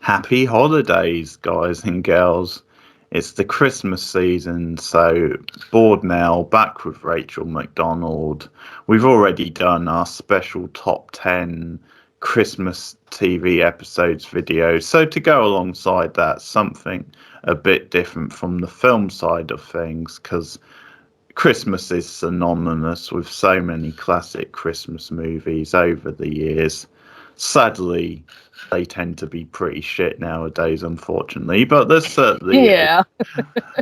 Happy holidays, guys and girls. It's the Christmas season, so bored now, back with Rachel McDonald. We've already done our special top 10 Christmas TV episodes video. So to go alongside that, something a bit different from the film side of things, because Christmas is synonymous with so many classic Christmas movies over the years. Sadly, they tend to be pretty shit nowadays, unfortunately, but there's certainly Yeah.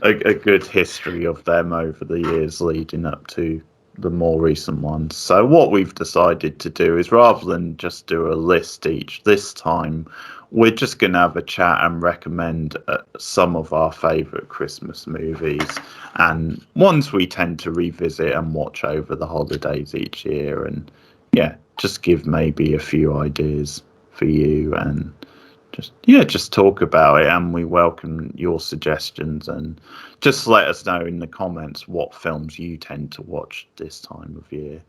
a good history of them over the years leading up to the more recent ones. So what we've decided to do is, rather than just do a list each this time, we're just going to have a chat and recommend some of our favourite Christmas movies and ones we tend to revisit and watch over the holidays each year, and yeah, just give maybe a few ideas for you, and just talk about it. And we welcome your suggestions, and just let us know in the comments what films you tend to watch this time of year.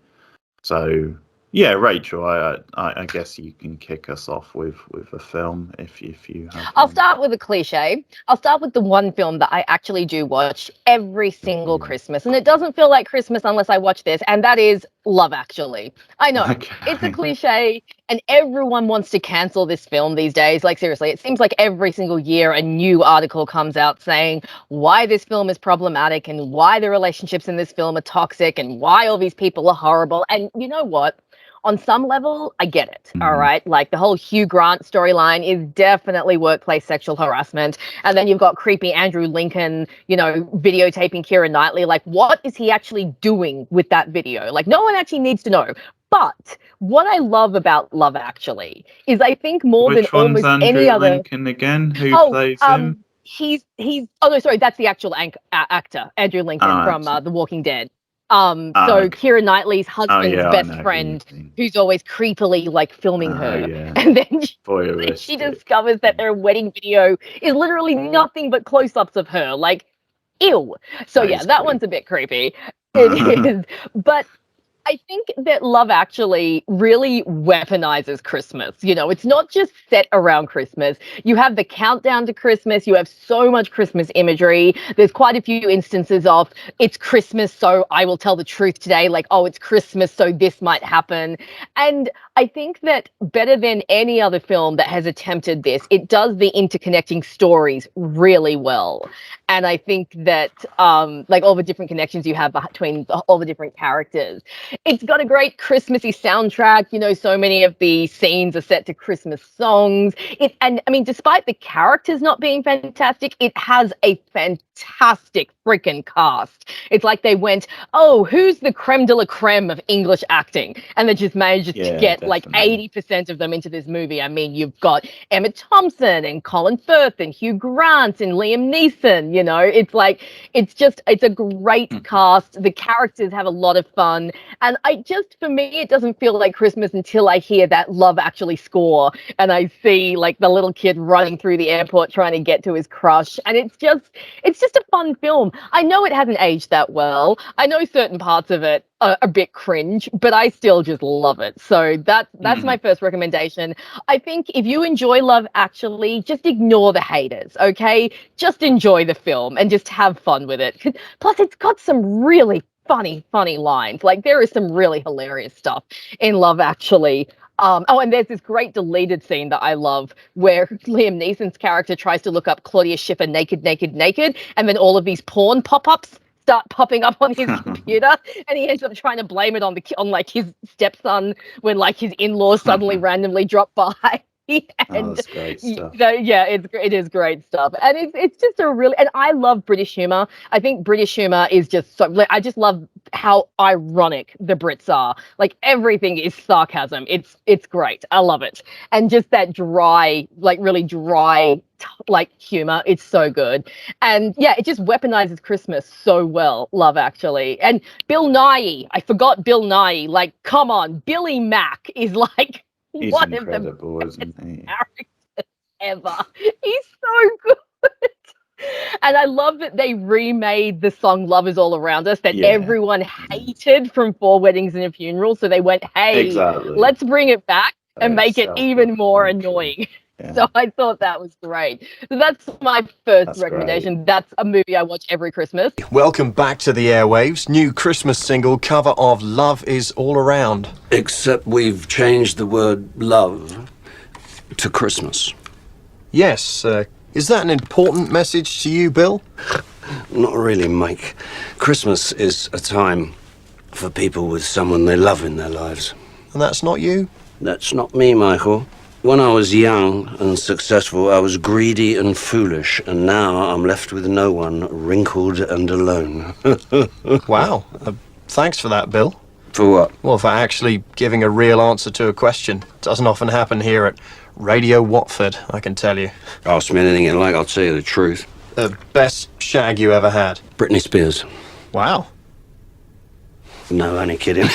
So yeah, Rachel, I guess you can kick us off with a film if you have I'll one. start with a cliche. I'll start with the one film that I actually do watch every single Christmas. And it doesn't feel like Christmas unless I watch this, and that is Love Actually. I know. It's a Okay. cliche, and everyone wants to cancel this film these days. Like, seriously, it seems like every single year a new article comes out saying why this film is problematic and why the relationships in this film are toxic and why all these people are horrible. And you know what? On some level, I get it. All Mhm. right. Like the whole Hugh Grant storyline is definitely workplace sexual harassment. And then you've got creepy Andrew Lincoln, videotaping Keira Knightley. Like, what is he actually doing with that video? Like, no one actually needs to know. But what I love about Love Actually is I think more than Which one's almost any Andrew other. Lincoln again? Who Oh, plays him? he's. Oh no, sorry, that's the actual actor, Andrew Lincoln Oh, from it's, The Walking Dead. So okay. Keira Knightley's Oh husband's yeah, I best know who you friend, mean. who's always creepily like filming Oh her, yeah, and then she voyeuristic. discovers that their wedding video is literally nothing but close-ups of her. Like, ew. So That yeah, is that one's creepy. a bit creepy. It is, but I think that Love Actually really weaponizes Christmas. It's not just set around Christmas. You have the countdown to Christmas. You have so much Christmas imagery. There's quite a few instances of it's Christmas, so I will tell the truth today. Like, oh, it's Christmas, so this might happen. And I think that better than any other film that has attempted this, it does the interconnecting stories really well. And I think that, like all the different connections you have between all the different characters. It's got a great Christmassy soundtrack. So many of the scenes are set to Christmas songs. And I mean, despite the characters not being fantastic, it has a fantastic freaking cast. It's like they went, oh, who's the creme de la creme of English acting? And they just managed to Yeah, get like definitely. 80% of them into this movie. I mean, you've got Emma Thompson and Colin Firth and Hugh Grant and Liam Neeson. It's like, it's a great cast. The characters have a lot of fun. And for me, it doesn't feel like Christmas until I hear that Love Actually score and I see like the little kid running through the airport trying to get to his crush. And it's just a fun film. I know it hasn't aged that well. I know certain parts of it are a bit cringe, but I still just love it. So that's my first recommendation. I think if you enjoy Love Actually, just ignore the haters, okay? Just enjoy the film and just have fun with it. Plus, it's got some really funny lines. Like, there is some really hilarious stuff in Love Actually. And there's this great deleted scene that I love where Liam Neeson's character tries to look up Claudia Schiffer naked, naked, naked, and then all of these porn pop-ups start popping up on his computer, and he ends up trying to blame it on like his stepson when like his in-laws suddenly randomly drop by. Oh, And that's great stuff. yeah, it is great stuff, and it's just a really, and I love British humor. I think British humor is just so, like, I just love how ironic the Brits are. Like, everything is sarcasm. It's great. I love it, and just that dry, like really dry, like humor. It's so good, and yeah, it just weaponizes Christmas so well. Love Actually, and Bill Nye. I forgot Bill Nye. Like, come on, Billy Mack is like He's one of the incredible, isn't he? characters ever. He's so good. And I love that they remade the song Love Is All Around Us that Yeah, everyone yeah, hated from Four Weddings and a Funeral. So they went, hey, exactly. let's bring it back and Very make it even more annoying. self-referential. So I thought that was great. So that's my first That's recommendation. great. That's a movie I watch every Christmas. Welcome back to the airwaves. New Christmas single cover of Love Is All Around. Except we've changed the word love to Christmas. Yes, is that an important message to you, Bill? Not really, Mike. Christmas is a time for people with someone they love in their lives. And that's not you? That's not me, Michael. When I was young and successful, I was greedy and foolish, and now I'm left with no one, wrinkled and alone. Wow. Thanks for that, Bill. For what? Well, for actually giving a real answer to a question. Doesn't often happen here at Radio Watford, I can tell you. Ask me anything you like, I'll tell you the truth. The best shag you ever had? Britney Spears. Wow. No, only kidding.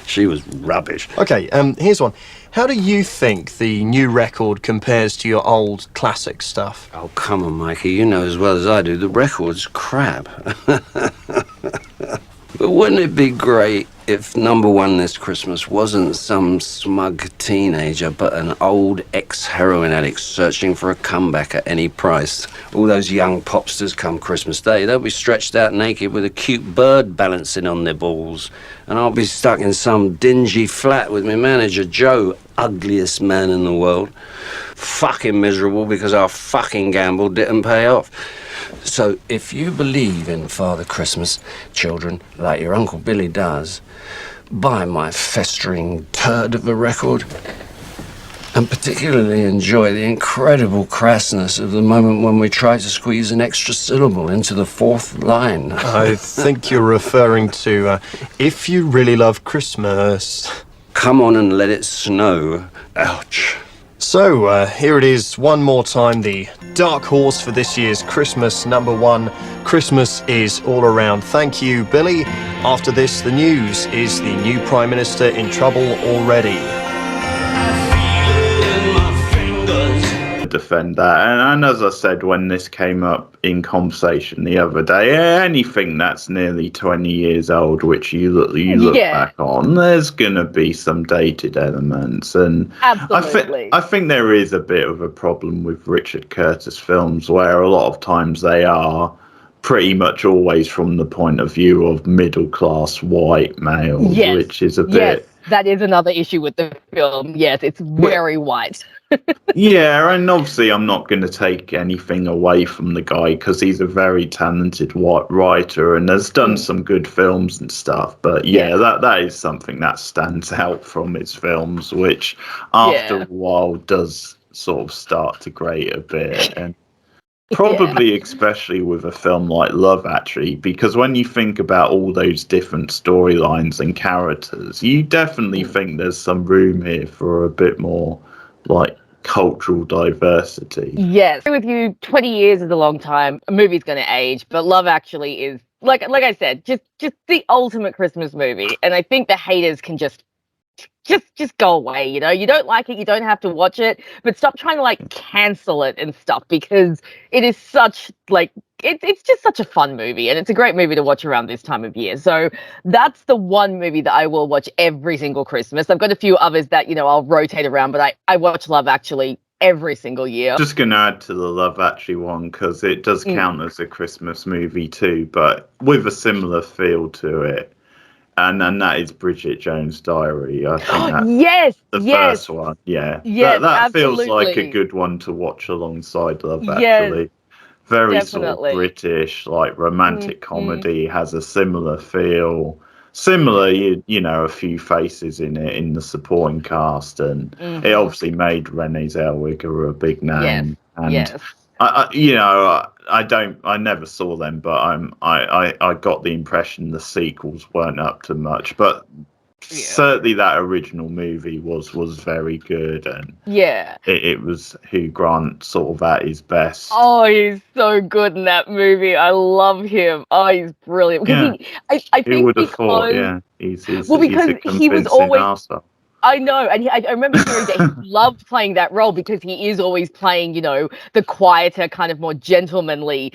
She was rubbish. Okay, here's one. How do you think the new record compares to your old classic stuff? Oh, come on, Mikey. You know as well as I do, the record's crap. But wouldn't it be great if number one this Christmas wasn't some smug teenager, but an old ex-heroin addict searching for a comeback at any price? All those young popsters come Christmas Day, they'll be stretched out naked with a cute bird balancing on their balls. And I'll be stuck in some dingy flat with my manager, Joe, ugliest man in the world. Fucking miserable because our fucking gamble didn't pay off. So if you believe in Father Christmas, children, like your Uncle Billy does, buy my festering turd of a record, and particularly enjoy the incredible crassness of the moment when we try to squeeze an extra syllable into the fourth line. I think you're referring to If You Really Love Christmas. Come on and let it snow. Ouch. So, here it is one more time, the dark horse for this year's Christmas number one. Christmas is all around. Thank you, Billy. After this, the news. Is the new Prime Minister in trouble already? Defend that, and as I said when this came up in conversation the other day, anything that's nearly 20 years old, which you look back on, there's gonna be some dated elements, and Absolutely. I think there is a bit of a problem with Richard Curtis films where a lot of times they are pretty much always from the point of view of middle class white males, which is a bit. That is another issue with the film. Yes, it's very white. Yeah, and obviously I'm not going to take anything away from the guy because he's a very talented writer and has done some good films and stuff. But that is something that stands out from his films, which after a while does sort of start to grate a bit. And probably especially with a film like Love Actually, because when you think about all those different storylines and characters, you definitely think there's some room here for a bit more like cultural diversity. Yes, I agree with you. 20 years is a long time. A movie's going to age, but Love Actually is like I said, just the ultimate Christmas movie. And I think the haters can just go away. You know, you don't like it, you don't have to watch it, but stop trying to like cancel it and stuff, because it is such like it's just such a fun movie, and it's a great movie to watch around this time of year. So that's the one movie that I will watch every single Christmas. I've got a few others that, you know, I'll rotate around, but I watch Love Actually every single year. Just going to add to the Love Actually one because it does count as a Christmas movie too, but with a similar feel to it. And that is Bridget Jones' Diary. I think that's the first one. Yeah. That feels like a good one to watch alongside Love Actually. Very sort of British, like romantic comedy, has a similar feel. Similar, you know, a few faces in it in the supporting cast, and it obviously made Renee Zellweger a big name. I never saw them, but I got the impression the sequels weren't up to much, but certainly that original movie was very good, and it was Hugh Grant sort of at his best. Oh, he's so good in that movie. I love him. Oh, he's brilliant. I think Who would have thought? Yeah, he's a convincing arsehole. I know, and I remember hearing that he loved playing that role because he is always playing, the quieter, kind of more gentlemanly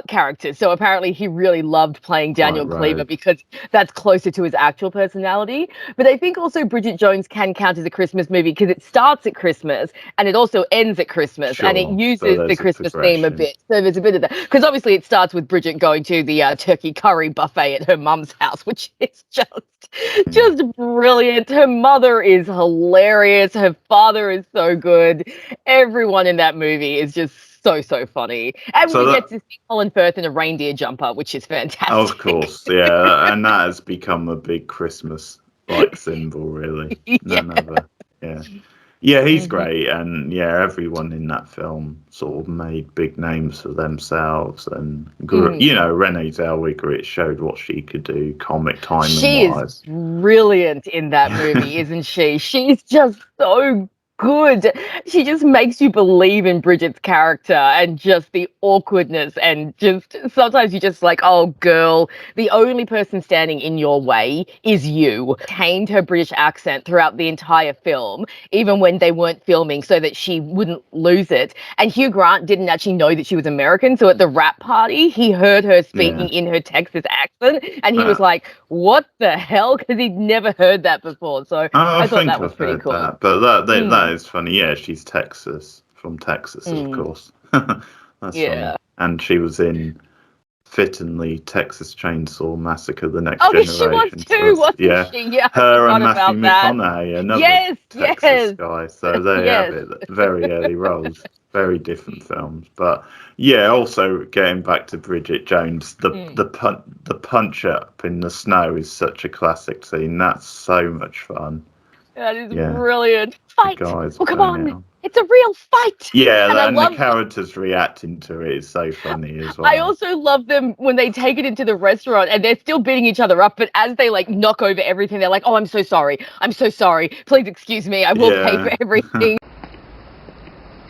characters. So apparently, he really loved playing Daniel Cleaver right. because that's closer to his actual personality. But I think also Bridget Jones can count as a Christmas movie because it starts at Christmas and it also ends at Christmas, and it Sure. So uses the there's a Christmas theme a progression. bit. So there's a bit of that because obviously it starts with Bridget going to the turkey curry buffet at her mum's house, which is just brilliant. Her mother is hilarious. Her father is so good. Everyone in that movie is just so funny. And So we that, get to see Colin Firth in a reindeer jumper, which is fantastic. of course, yeah, and that has become a big Christmas like symbol, really. Yeah. Yeah. Yeah, he's Mhm. great, and yeah, everyone in that film sort of made big names for themselves, and Renee Zellweger, it showed what she could do, comic timing She is wise. brilliant in that movie, isn't she? She's just so good. She just makes you believe in Bridget's character and just the awkwardness, and just sometimes you're just like, oh girl, the only person standing in your way is you. Tamed her British accent throughout the entire film, even when they weren't filming, so that she wouldn't lose it. And Hugh Grant didn't actually know that she was American, so at the wrap party, he heard her speaking in her Texas accent, and he was like, what the hell? Because he'd never heard that before. So I I thought think that was I've pretty heard cool. that, but that is funny. Yeah, she's from Texas, of course. That's funny. And she was in Fittingly Texas Chainsaw Massacre: The Next Generation. She was too, wasn't she? Yeah, her I and forgot Matthew about that. McConaughey, another Yes, Texas guy. So there you have it. Very early roles, very different films. But yeah, also getting back to Bridget Jones, the punch up in the snow is such a classic scene. That's so much fun. That is brilliant. Fight! Guys, Oh, come on! It's a real fight! Yeah, and the characters reacting to it is so funny as well. I also love them when they take it into the restaurant and they're still beating each other up, but as they like knock over everything, they're like, oh, I'm so sorry. I'm so sorry. Please excuse me. I will pay for everything.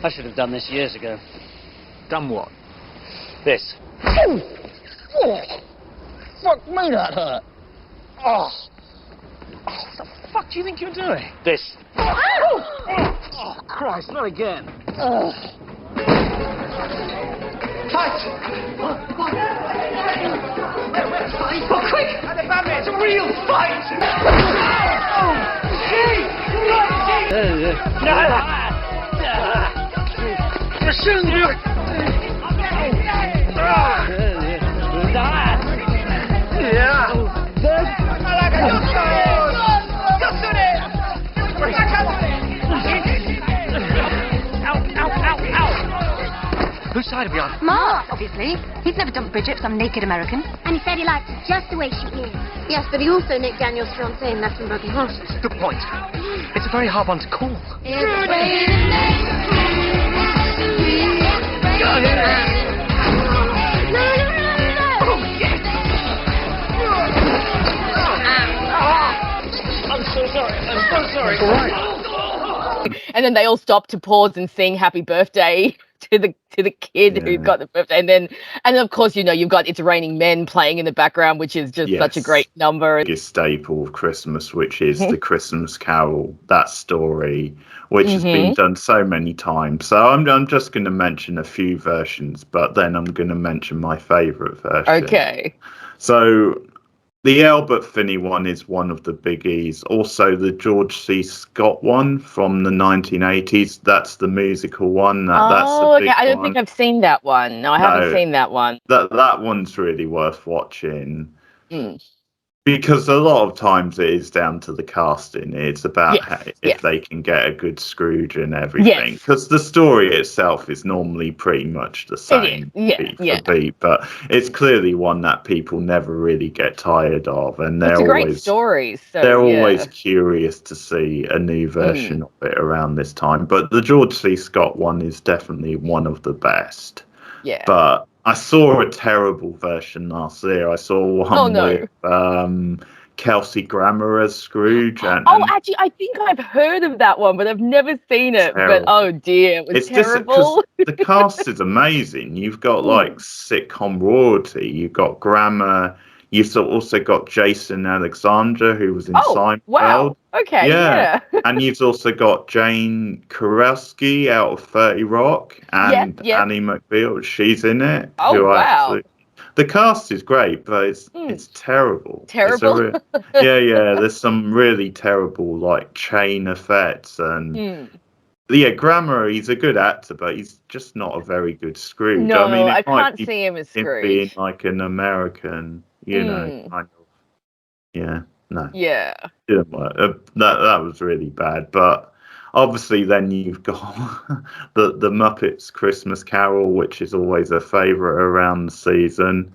I should have done this years ago. Done what? This. Fuck me, that hurt. Oh. What the fuck do you think you're doing? This. Oh, Christ, not again. Fight! Oh, quick! It's a real fight! Whose side are we on? Mark, obviously. He's never dumped Bridget, some naked American. And he said he liked her just the way she is. Yes, but he also nicked Daniel's fiancée and left him broken horses. Good point. It's a very hard one to call. I'm so sorry. I'm so sorry. All right. And then they all stop to pause and sing happy birthday to the kid who got the birthday. And of course, you've got It's Raining Men playing in the background, which is just such a great number. A staple of Christmas, which is the Christmas Carol, that story, which has been done so many times. So I'm just going to mention a few versions, but then I'm going to mention my favourite version. Okay. So the Albert Finney one is one of the biggies. Also, the George C. Scott one from the 1980s. That's the musical one. That's the big I don't one. think I've seen that one. No, I haven't seen that one. That one's really worth watching. Because a lot of times it is down to the casting. It's about if they can get a good Scrooge and everything. Because the story itself is normally pretty much the same beat for beat. But it's clearly one that people never really get tired of. And they're It's a great always story. So, they're always curious to see a new version of it around this time. But the George C. Scott one is definitely one of the best. Yeah. But I saw a terrible version last year. I saw one with Kelsey Grammer as Scrooge. Actually, I think I've heard of that one, but I've never seen it. Terrible. But oh dear, it was terrible. The cast is amazing. You've got like sitcom royalty. You've got Grammer. You've also got Jason Alexander, who was in Oh, Seinfeld. wow. Okay, yeah. And you've also got Jane Kurowski out of 30 Rock and Yep. Annie McBeal. She's in it. Oh, who I wow. The cast is great, but it's terrible. Terrible? Yeah. There's some really terrible like chain effects and. Yeah, Grammer, he's a good actor, but he's just not a very good Scrooge. I mean, No, it I might can't be see him as him being Scrooge. like an American, kind of. Yeah, no, Yeah. didn't work. That was really bad. But obviously, then you've got the Muppets Christmas Carol, which is always a favourite around the season.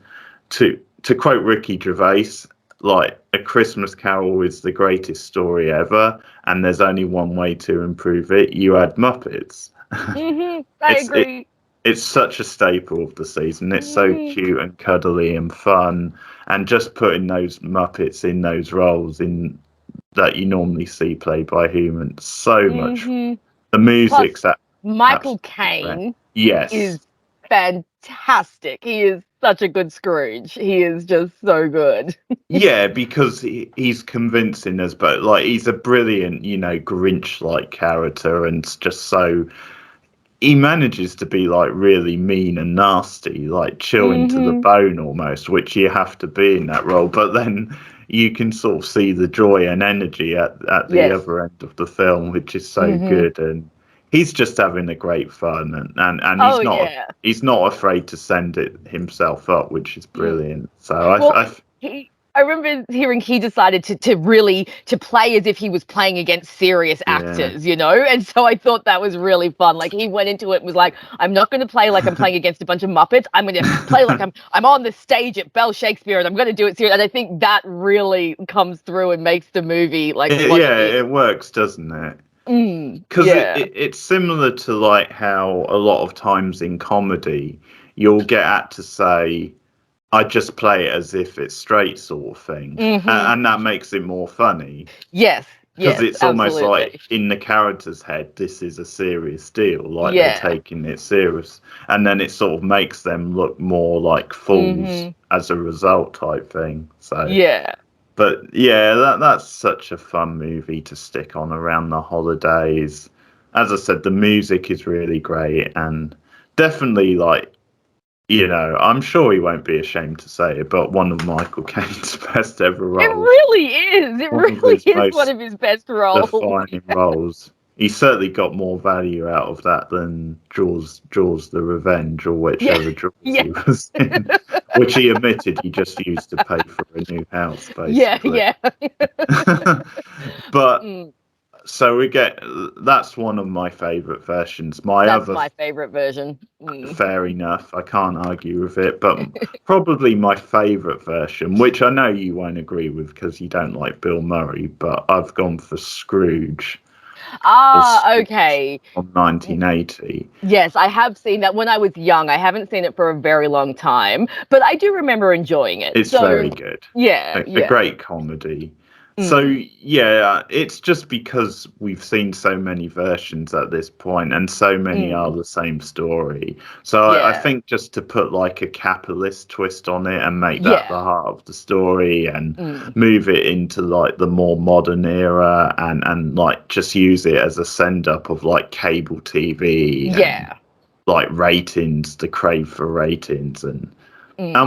To quote Ricky Gervais, like A Christmas Carol is the greatest story ever, and there's only one way to improve it. You add Muppets. I It's agree. it's such a staple of the season. It's so cute and cuddly and fun, and just putting those Muppets in those roles in that you normally see played by humans. So much. The music's Plus, Michael absolutely great. Caine Yes. is fantastic. He is such a good Scrooge. He is just so good. Yeah, because he's convincing us, but like he's a brilliant, Grinch-like character, and just so he manages to be like really mean and nasty, like chilling to the bone almost, which you have to be in that role. But then you can sort of see the joy and energy at the other end of the film, which is so good. And he's just having a great fun, and he's not afraid to send it himself up, which is brilliant. So I remember hearing he decided to really play as if he was playing against serious actors, and so I thought that was really fun. Like he went into it and was like, I'm not going to play like I'm playing against a bunch of Muppets. I'm going to play like I'm on the stage at Bell Shakespeare, and I'm going to do it serious. And I think that really comes through and makes the movie like it works, doesn't it? Because it's similar to like how a lot of times in comedy you'll get at to say, I just play it as if it's straight sort of thing, and that makes it more funny. Yes, because it's almost absolutely. like in the character's head, this is a serious deal, like they're taking it serious, and then it sort of makes them look more like fools as a result, type thing. So but that's such a fun movie to stick on around the holidays. As I said, the music is really great, and definitely like. I'm sure he won't be ashamed to say it, but one of Michael Caine's best ever roles. It really is. It really is one of his best roles. Defining roles. He certainly got more value out of that than Jaws the Revenge, or whichever Jaws he was in, which he admitted he just used to pay for a new house, basically. Yeah. But so that's one of my favourite versions. That's my favourite version. Fair enough. I can't argue with it. But probably my favourite version, which I know you won't agree with because you don't like Bill Murray, but I've gone for Scrooge. Okay. From 1980. Yes, I have seen that when I was young. I haven't seen it for a very long time, but I do remember enjoying it. It's very good. Yeah. A great comedy. So, it's just because we've seen so many versions at this point and so many are the same story. So I think just to put like a capitalist twist on it and make that the heart of the story and move it into like the more modern era and like just use it as a send up of like cable TV. And, like ratings, the crave for ratings and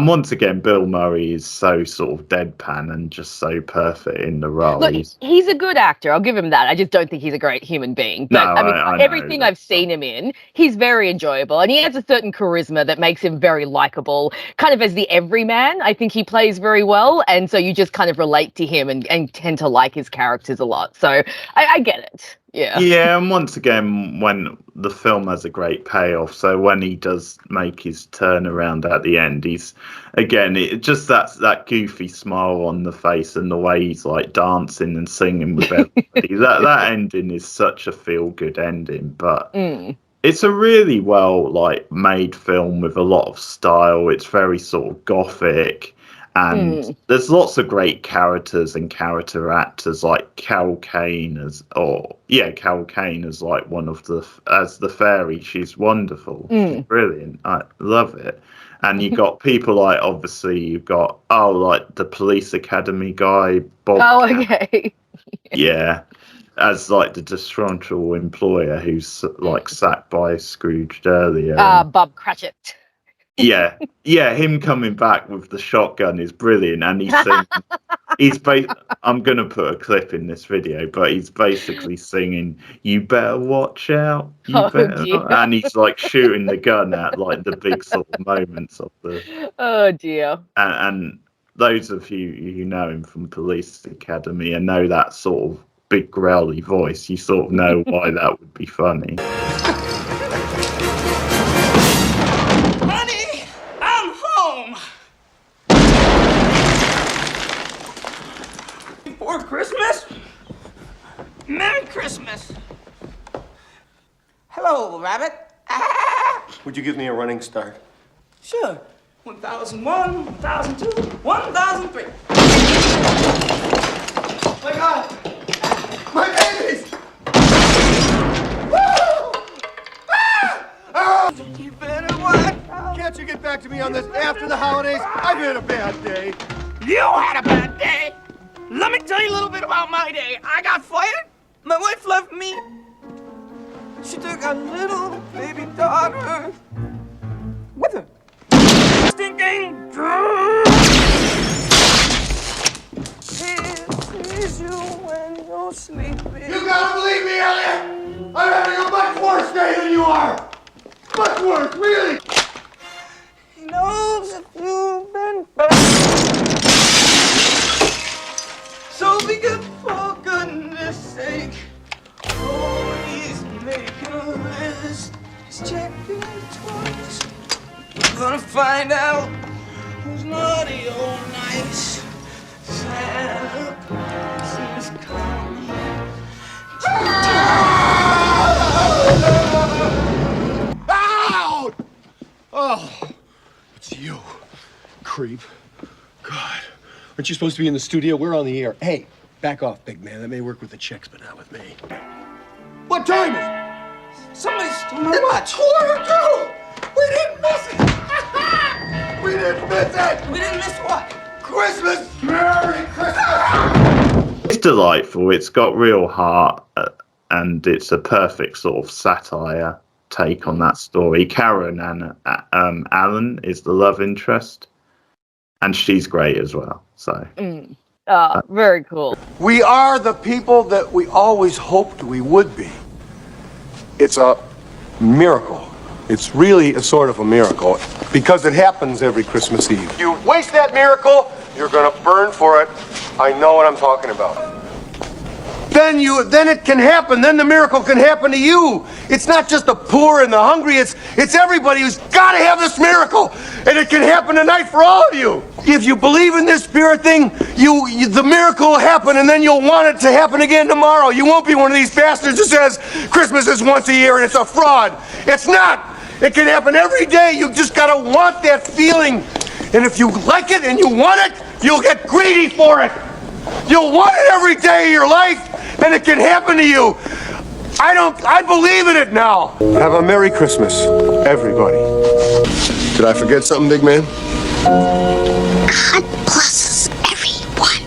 once again, Bill Murray is so sort of deadpan and just so perfect in the role. Look, he's a good actor. I'll give him that. I just don't think he's a great human being. But I everything I've seen him in, he's very enjoyable. And he has a certain charisma that makes him very likable. Kind of as the everyman, I think he plays very well. And so you just kind of relate to him and tend to like his characters a lot. So I get it. Yeah, and once again, when the film has a great payoff, so when he does make his turnaround at the end, he's just that goofy smile on the face and the way he's like dancing and singing with everybody. that ending is such a feel good ending, but it's a really well like made film with a lot of style. It's very sort of gothic. And there's lots of great characters and character actors like Carol Kane as like one of as the fairy. She's wonderful. She's brilliant. I love it. And you got people like, obviously, you've got, like the police academy guy, Bob. Oh, okay. Yeah. As like the disgruntled employer who's like sacked by Scrooged earlier. Bob Cratchit. Yeah. Yeah, him coming back with the shotgun is brilliant. And he's singing, I'm going to put a clip in this video, but he's basically singing, "You better watch out, you better not," and he's like shooting the gun at like the big sort of moments of the. Oh dear. And those of you who know him from Police Academy and know that sort of big growly voice, you sort of know why that would be funny. Honey, I'm home. For Christmas? Merry Christmas. Hello, Rabbit. Would you give me a running start? Sure. 1001, 1002, 1003. My God! My babies! You better watch out. Can't you get back to me on this after the holidays? I've had a bad day. You had a bad day. Let me tell you a little bit about my day. I got fired. My wife left me. She took a little baby daughter with her. Stinking drunk. Tease you when you're sleeping. You gotta believe me, Elliot! I'm having a much worse day than you are! Much worse, really! He knows if you've been bad. So be good for goodness sake. Always making a list. He's checking twice. We're gonna find out who's naughty or nice. Santa Claus is coming. Out! Oh, it's you, creep. God. Aren't you supposed to be in the studio? We're on the air. Hey, back off, big man. That may work with the chicks, but not with me. What time is it? Somebody stole my watch. Quarter 2! We didn't miss it! We didn't miss it! We didn't miss what? Christmas! Merry Christmas! It's delightful. It's got real heart, and it's a perfect sort of satire take on that story. Karen and Alan is the love interest, and she's great as well. So, Very cool. We are the people that we always hoped we would be. It's a miracle. It's really a sort of a miracle because it happens every Christmas Eve. You waste that miracle, you're gonna burn for it. I know what I'm talking about. Then it can happen. Then the miracle can happen to you. It's not just the poor and the hungry. It's everybody who's got to have this miracle, and it can happen tonight for all of you. If you believe in this spirit thing, the miracle will happen, and then you'll want it to happen again tomorrow. You won't be one of these bastards who says Christmas is once a year and it's a fraud. It's not. It can happen every day. You just got to want that feeling, and if you like it and you want it, you'll get greedy for it. You'll want it every day of your life, and it can happen to you. I believe in it now. Have a Merry Christmas, everybody. Did I forget something, big man? God bless everyone.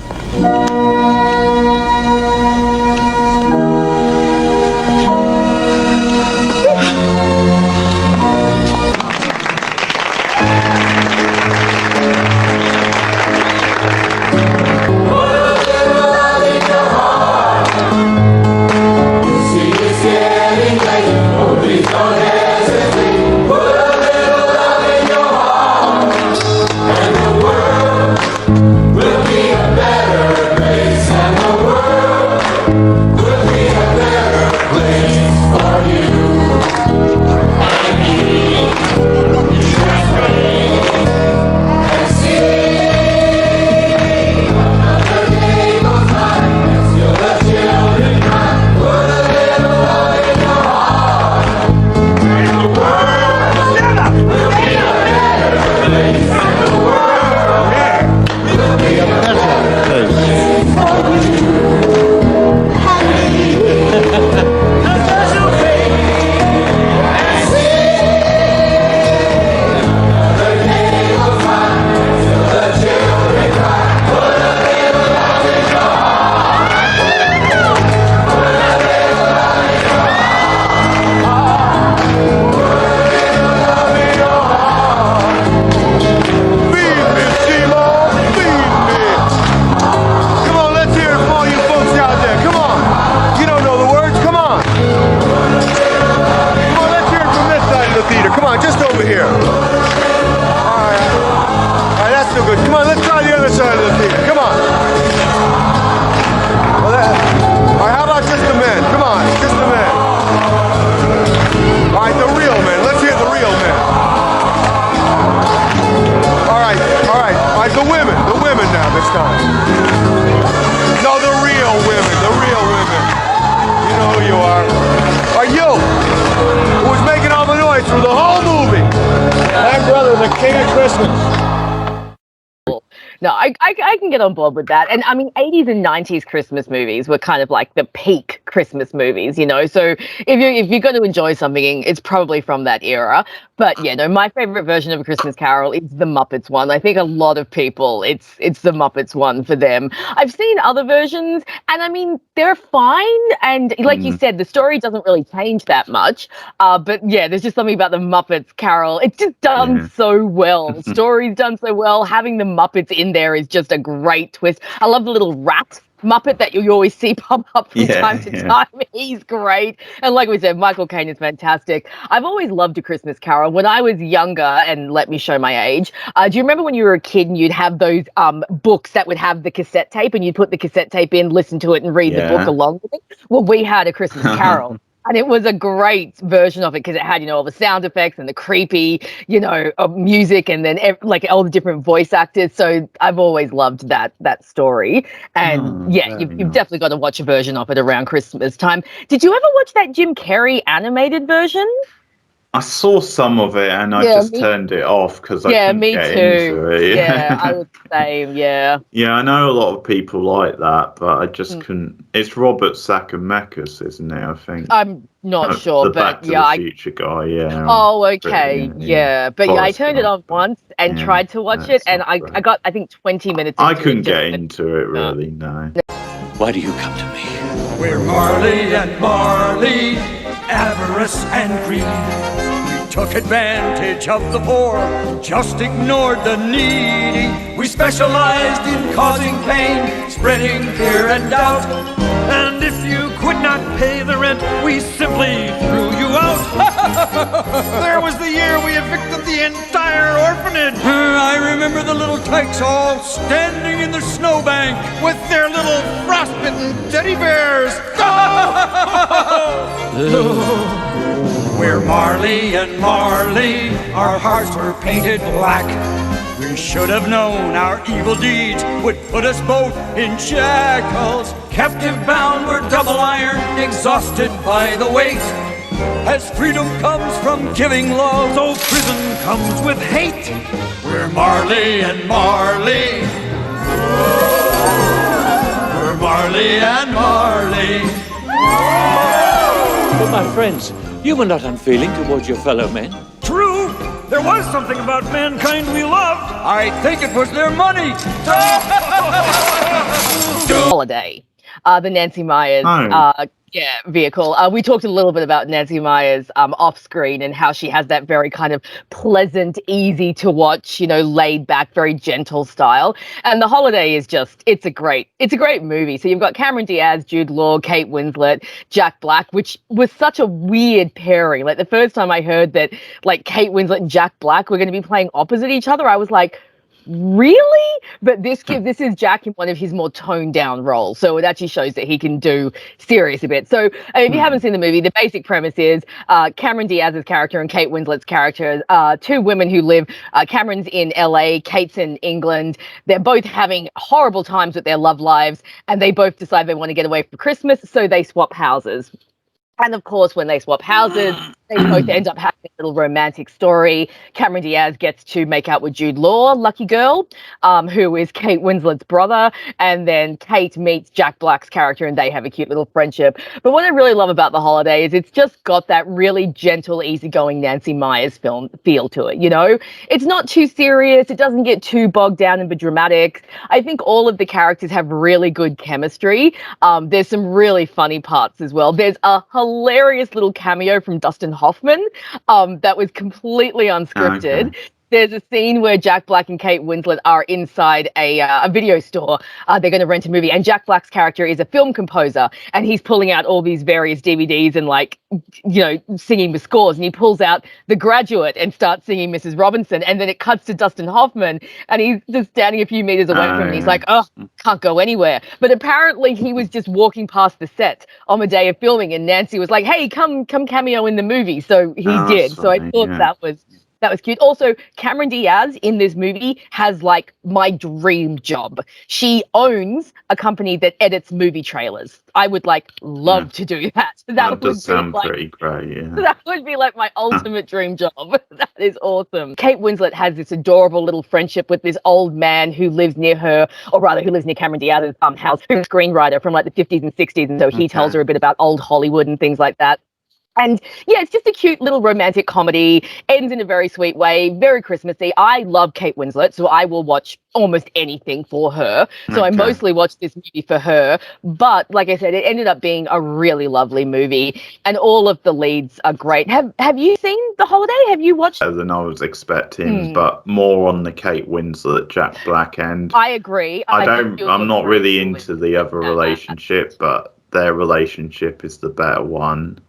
Will be a better on, just over here. All right, that's no good. Come on, let's try the other side of the theater. Come on. All right, how about just the men? Come on, just the men. All right, the real men. Let's hear the real men. All right, the women now this time. No, the real women. You know who you are. Are you, who was making all the noise through the whole movie? My brother, the king of Christmas. No, I can get on board with that. And I mean, 80s and 90s Christmas movies were kind of like the peak Christmas movies, you know. So if you're going to enjoy something, it's probably from that era. But yeah, no, my favorite version of A Christmas Carol is the Muppets one. I think a lot of people, it's the Muppets one for them. I've seen other versions, and I mean, they're fine. And like you said, the story doesn't really change that much. But yeah, there's just something about the Muppets Carol. It's just done so well. The story's done so well. Having the Muppets in there is just a great twist. I love the little rat Muppet that you always see pop up from time to time. He's great. And like we said, Michael Caine is fantastic. I've always loved A Christmas Carol. When I was younger, and let me show my age, do you remember when you were a kid and you'd have those books that would have the cassette tape and you'd put the cassette tape in, listen to it and read the book along with it? Well, we had A Christmas Carol. And it was a great version of it because it had, you know, all the sound effects and the creepy, you know, music, and then like all the different voice actors. So I've always loved that story. And you've definitely got to watch a version of it around Christmas time. Did you ever watch that Jim Carrey animated version? I saw some of it and I just turned it off because I couldn't get into it. Yeah, I was the same. Yeah. Yeah, I know a lot of people like that, but I just couldn't. It's Robert Zemeckis, isn't it? I think. I'm not sure, the but Back to the Future guy. Yeah. Oh, okay. But I turned it on once and tried to watch it, and I got, I think, 20 minutes. I couldn't get into it really. No. Why do you come to me? We're Marley and Marley, avarice and greed. We took advantage of the poor, just ignored the needy. We specialized in causing pain, spreading fear and doubt. And if you could not pay the rent, we simply threw you out. There was the year we evicted the entire orphanage. I remember the little tykes all standing in the snowbank with their little frostbitten teddy bears. We're Marley and Marley, our hearts were painted black. We should have known our evil deeds would put us both in shackles. Captive bound, we're double ironed, exhausted by the weight. As freedom comes from giving love, so prison comes with hate. We're Marley and Marley. We're Marley and Marley. But my friends, you were not unfeeling towards your fellow men. True, there was something about mankind we loved. I think it was their money. Holiday, the Nancy Myers vehicle. We talked a little bit about Nancy Myers off screen and how she has that very kind of pleasant, easy to watch, you know, laid back, very gentle style. And The Holiday is just, it's a great movie. So you've got Cameron Diaz, Jude Law, Kate Winslet, Jack Black, which was such a weird pairing. Like the first time I heard that like Kate Winslet and Jack Black were going to be playing opposite each other, I was like, really? But this is Jack in one of his more toned down roles, so it actually shows that he can do serious a bit. So if you haven't seen the movie, the basic premise is Cameron Diaz's character and Kate Winslet's character, two women who live, Cameron's in LA, Kate's in England. They're both having horrible times with their love lives, and they both decide they want to get away for Christmas, so they swap houses. And of course, when they swap houses, they both end up having a little romantic story. Cameron Diaz gets to make out with Jude Law, lucky girl, who is Kate Winslet's brother. And then Kate meets Jack Black's character and they have a cute little friendship. But what I really love about The Holiday is it's just got that really gentle, easygoing Nancy Myers film feel to it, you know? It's not too serious. It doesn't get too bogged down and be dramatic. I think all of the characters have really good chemistry. There's some really funny parts as well. There's a hilarious little cameo from Dustin Hoffman that was completely unscripted. Okay. There's a scene where Jack Black and Kate Winslet are inside a video store. They're going to rent a movie, and Jack Black's character is a film composer, and he's pulling out all these various DVDs and, like, you know, singing the scores. And he pulls out The Graduate and starts singing Mrs. Robinson, and then it cuts to Dustin Hoffman, and he's just standing a few meters away from him. And he's like, "Oh, can't go anywhere." But apparently, he was just walking past the set on the day of filming, and Nancy was like, "Hey, come cameo in the movie." So he did. So I thought that was cute. Also, Cameron Diaz in this movie has, like, my dream job. She owns a company that edits movie trailers. I would, like, love to do that. That does sound pretty great, yeah. That would be, like, my ultimate dream job. That is awesome. Kate Winslet has this adorable little friendship with this old man who lives near her, or rather, who lives near Cameron Diaz's house, who's a screenwriter from, like, the 50s and 60s, and so he tells her a bit about old Hollywood and things like that. And yeah, it's just a cute little romantic comedy, ends in a very sweet way, very Christmassy. I love Kate Winslet, so I will watch almost anything for her. So I mostly watched this movie for her. But like I said, it ended up being a really lovely movie, and all of the leads are great. Have you seen The Holiday? Have you watched? Better than I was expecting, but more on the Kate Winslet, Jack Black end. I agree. I'm not really into the other relationship, but their relationship is the better one.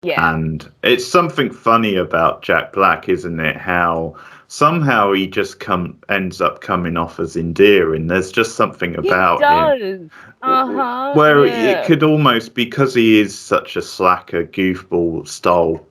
Yeah. And it's something funny about Jack Black, isn't it? How somehow he just ends up coming off as endearing. There's just something about him. Where it could almost, because he is such a slacker, goofball style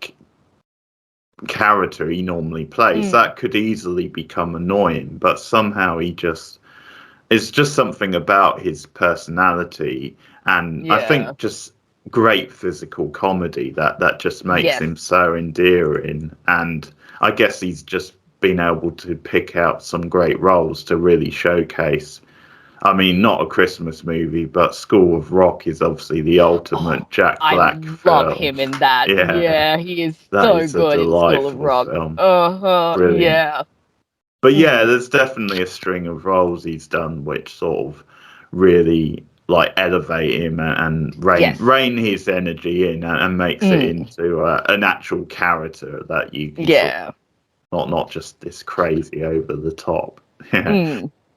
character he normally plays, that could easily become annoying. But somehow it's just something about his personality. And I think just great physical comedy that just makes him so endearing. And I guess he's just been able to pick out some great roles to really showcase. I mean, not a Christmas movie, but School of Rock is obviously the ultimate Jack Black film. I love him in that. Yeah, he is so good in School of Rock. Film. Brilliant. Yeah. But yeah, there's definitely a string of roles he's done which sort of really like elevate him and rein his energy in and makes it into an actual character that you can sort of, not just this crazy over the top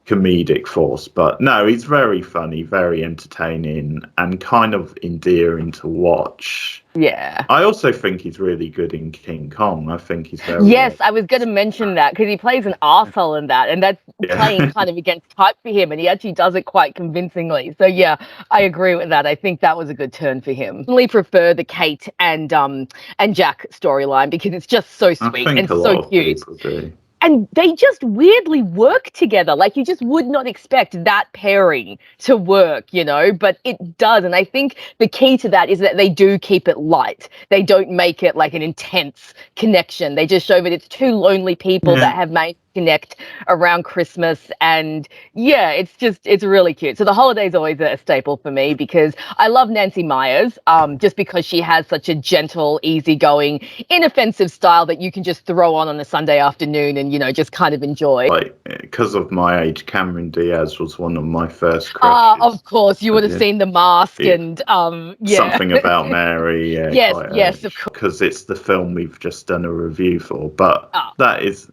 comedic force. But no, he's very funny, very entertaining, and kind of endearing to watch. Yeah. I also think he's really good in King Kong. I think he's very I was going to mention that because he plays an arsehole in that, and that's playing kind of against type for him, and he actually does it quite convincingly. So yeah, I agree with that. I think that was a good turn for him. I really prefer the Kate and Jack storyline because it's just so sweet and so cute. And they just weirdly work together. Like, you just would not expect that pairing to work, you know, but it does. And I think the key to that is that they do keep it light. They don't make it like an intense connection. They just show that it's two lonely people that have made connect around Christmas. And yeah, it's really cute. So The Holiday is always a staple for me because I love Nancy Meyers, just because she has such a gentle, easygoing, inoffensive style that you can just throw on a Sunday afternoon and, you know, just kind of enjoy. Like, because of my age, Cameron Diaz was one of my first crushes. Of course, you would have seen The Mask and Something About Mary. Yes, of course. Because it's the film we've just done a review for. But that is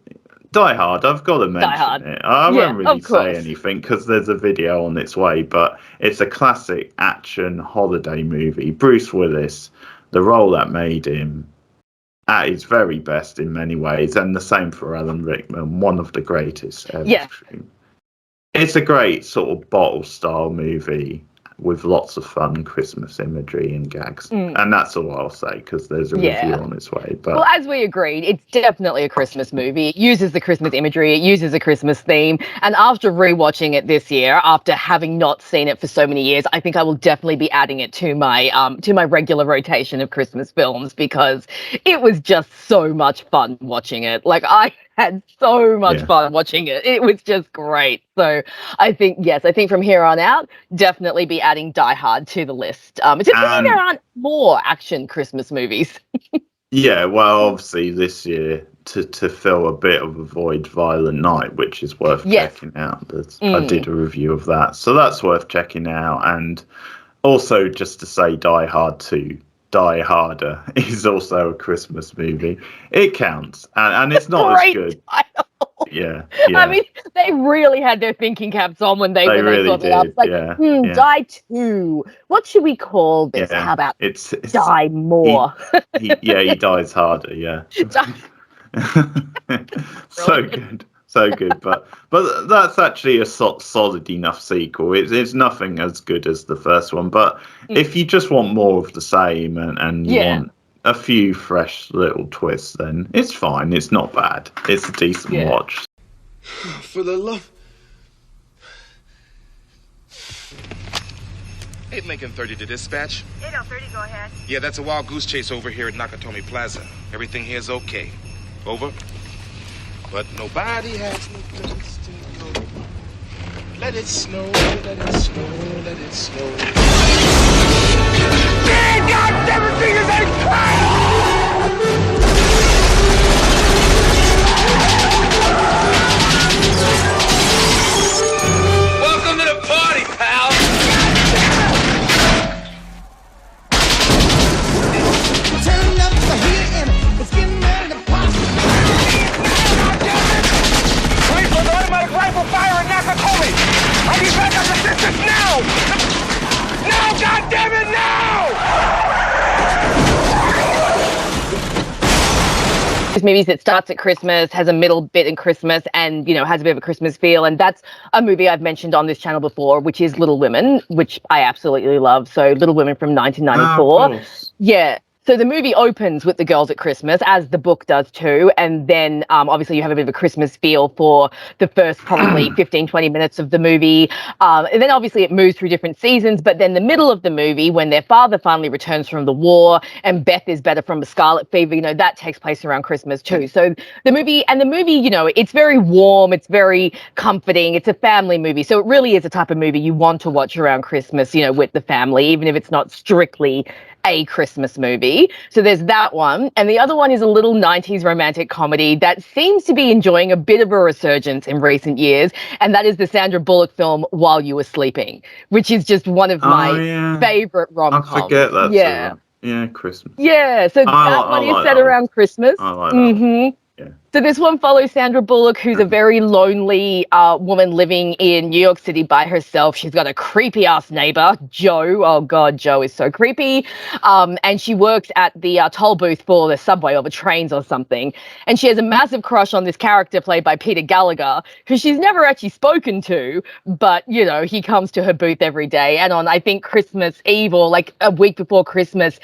Die Hard. I've got to mention it. I won't really say anything because there's a video on its way, but it's a classic action holiday movie. Bruce Willis, the role that made him at his very best in many ways, and the same for Alan Rickman, one of the greatest ever. Yeah. It's a great sort of bottle style movie with lots of fun Christmas imagery and gags. And that's all I'll say because there's a review on its way. But well, as we agreed, it's definitely a Christmas movie. It uses the Christmas imagery. It uses a Christmas theme. And after rewatching it this year, after having not seen it for so many years, I think I will definitely be adding it to my regular rotation of Christmas films because it was just so much fun watching it. Like, I had so much fun watching it. It was just great. So I think from here on out, definitely be adding Die Hard to the list. It's a pity there aren't more action Christmas movies. Yeah, well, obviously this year to fill a bit of a void, Violent Night, which is worth checking out. I did a review of that, so that's worth checking out. And also, just to say, Die Hard 2 Die Harder is also a Christmas movie. It counts, and it's not as good. Title. Yeah, I mean, they really had their thinking caps on when they really thought it up. did. It's like, Yeah. Die 2. What should we call this? Yeah. How about it's Die More? he dies harder. Yeah. So good, but that's actually a solid enough sequel. It's nothing as good as the first one, but if you just want more of the same and you want a few fresh little twists, then it's fine. It's not bad. It's a decent watch. For the love. 8 Lincoln 30 to dispatch. 8030, go ahead. Yeah, that's a wild goose chase over here at Nakatomi Plaza. Everything here's okay. Over. But nobody has no place to go. Let it snow, let it snow, let it snow. Man, God, everything is Welcome to the party, pal! Turn up the heat and it's getting ready to pop. Wait for the automatic rifle fire in Nakatomi! I need backup assistance now! No, goddammit, now! Movies that starts at Christmas, has a middle bit in Christmas, and has a bit of a Christmas feel. And that's a movie I've mentioned on this channel before, which is Little Women, which I absolutely love. So Little Women from 1994. Yeah. So the movie opens with the girls at Christmas, as the book does too. And then obviously you have a bit of a Christmas feel for the first probably 15, 20 minutes of the movie. And then obviously it moves through different seasons. But then the middle of the movie, when their father finally returns from the war and Beth is better from a scarlet fever, that takes place around Christmas too. So the movie, it's very warm. It's very comforting. It's a family movie. So it really is a type of movie you want to watch around Christmas, with the family, even if it's not strictly a Christmas movie. So there's that one. And the other one is a little 90s romantic comedy that seems to be enjoying a bit of a resurgence in recent years. And that is the Sandra Bullock film While You Were Sleeping, which is just one of my favorite rom-coms. I forget that. Yeah. Yeah, Christmas. Yeah, so that one is set around Christmas. I like that one. Yeah. So this one follows Sandra Bullock, who's a very lonely woman living in New York City by herself. She's got a creepy ass neighbor, Joe. Oh God, Joe is so creepy. And she works at the toll booth for the subway or the trains or something. And she has a massive crush on this character played by Peter Gallagher, who she's never actually spoken to, but he comes to her booth every day. And on, I think, Christmas Eve or like a week before Christmas,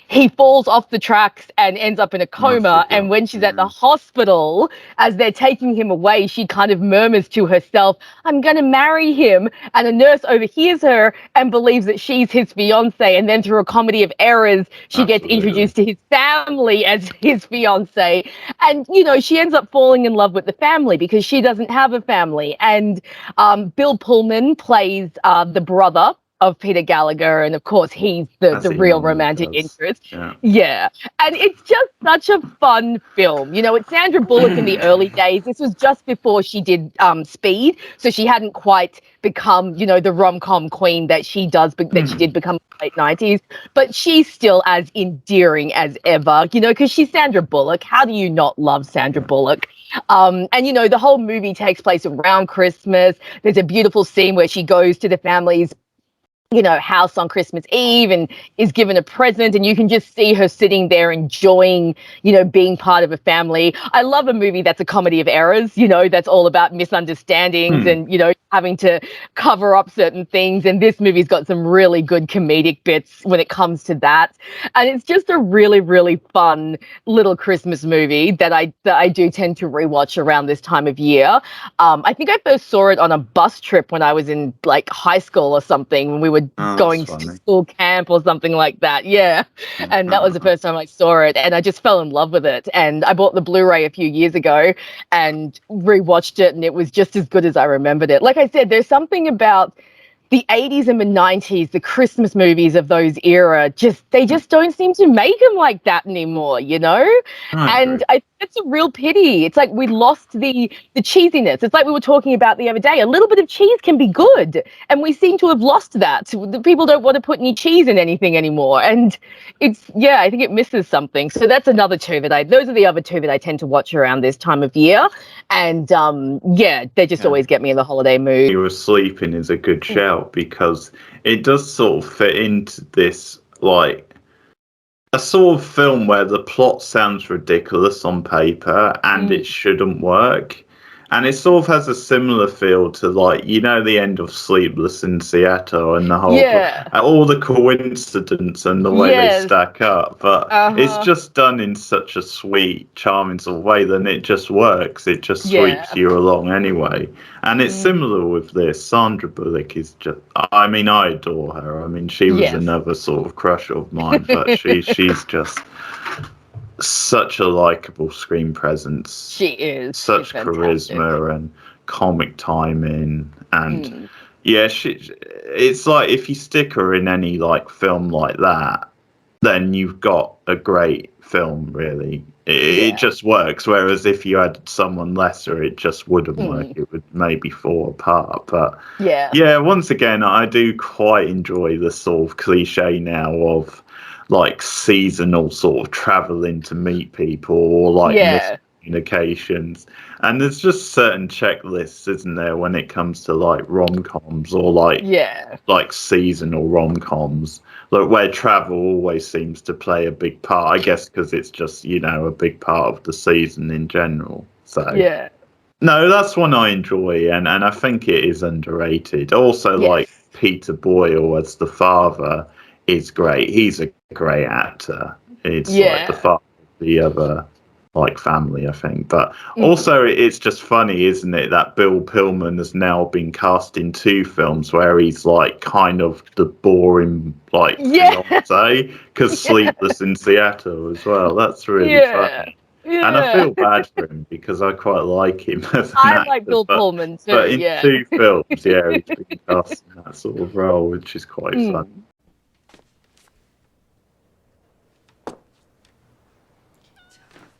he falls off the tracks and ends up in a coma. And when she's at the hospital, as they're taking him away, she kind of murmurs to herself, I'm going to marry him. And a nurse overhears her and believes that she's his fiance. And then through a comedy of errors, she gets introduced to his family as his fiance. And, she ends up falling in love with the family because she doesn't have a family. And Bill Pullman plays the brother of Peter Gallagher, and of course he's the real romantic interest. Yeah. And it's just such a fun film. It's Sandra Bullock in the early days. This was just before she did Speed, so she hadn't quite become, the rom-com queen that she does, that she did become in the late 90s. But she's still as endearing as ever, because she's Sandra Bullock. How do you not love Sandra Bullock? And the whole movie takes place around Christmas. There's a beautiful scene where she goes to the family's house on Christmas Eve and is given a present, and you can just see her sitting there enjoying, being part of a family. I love a movie that's a comedy of errors, that's all about misunderstandings and, having to cover up certain things. And this movie's got some really good comedic bits when it comes to that. And it's just a really, really fun little Christmas movie that I do tend to rewatch around this time of year. I think I first saw it on a bus trip when I was in like high school or something, when we were going to school camp or something like that. Yeah. And that was the first time I saw it, and I just fell in love with it. And I bought the Blu-ray a few years ago and rewatched it, and it was just as good as I remembered it. Like I said, there's something about the 80s and the 90s, the Christmas movies of those era, they just don't seem to make them like that anymore, you know? And it's a real pity. It's like we lost the cheesiness. It's like we were talking about the other day. A little bit of cheese can be good, and we seem to have lost that. The people don't want to put any cheese in anything anymore, and I think it misses something. So that's another two those are the other two that I tend to watch around this time of year, and they just always get me in the holiday mood. You Were Sleeping is a good shout because it does sort of fit into this, like, a sort of film where the plot sounds ridiculous on paper and it shouldn't work. And it sort of has a similar feel to, like, you know, the end of Sleepless in Seattle and the whole, all the coincidence and the way they stack up. But it's just done in such a sweet, charming sort of way, then it just works. It just sweeps you along anyway. And it's similar with this. Sandra Bullock is just, I mean, I adore her. I mean, she was another sort of crush of mine, but she's just such a likable screen presence. She is such charisma and comic timing, and it's like if you stick her in any like film like that, then you've got a great film. Really, it just works. Whereas if you had someone lesser, it just wouldn't work. It would maybe fall apart. But once again, I do quite enjoy the sort of cliche now of like seasonal sort of traveling to meet people or like miscommunications. And there's just certain checklists, isn't there, when it comes to like rom-coms or like seasonal rom-coms, like where travel always seems to play a big part, I guess, because it's just, you know, a big part of the season in general. So no, that's one I enjoy, and I think it is underrated. Also, like Peter Boyle as the father is great. He's a great actor. It's like the father of the other like family, I think. But also it's just funny, isn't it, that Bill Pullman has now been cast in 2 films where he's like kind of the boring like fiance, because Sleepless in Seattle as well. That's really funny. And I feel bad for him because I quite like him as an actor, like Bill Pullman too. But in 2 films, he's been cast in that sort of role, which is quite fun.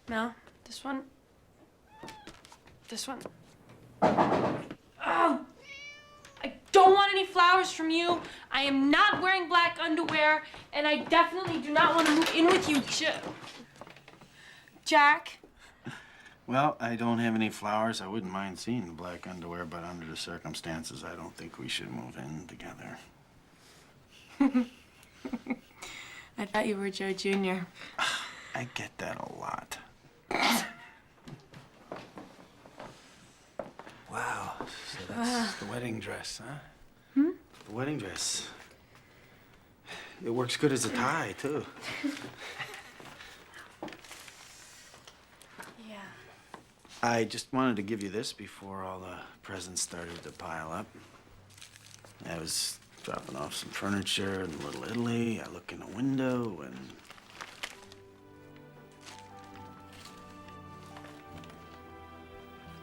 No, this one. This one. Oh! I don't want any flowers from you. I am not wearing black underwear, and I definitely do not want to move in with you, Jack. Well, I don't have any flowers. I wouldn't mind seeing the black underwear, but under the circumstances, I don't think we should move in together. I thought you were Joe Jr. I get that a lot. Wow, so that's the wedding dress, huh? The wedding dress. It works good as a tie, too. Yeah. I just wanted to give you this before all the presents started to pile up. I was dropping off some furniture in Little Italy. I look in the window and...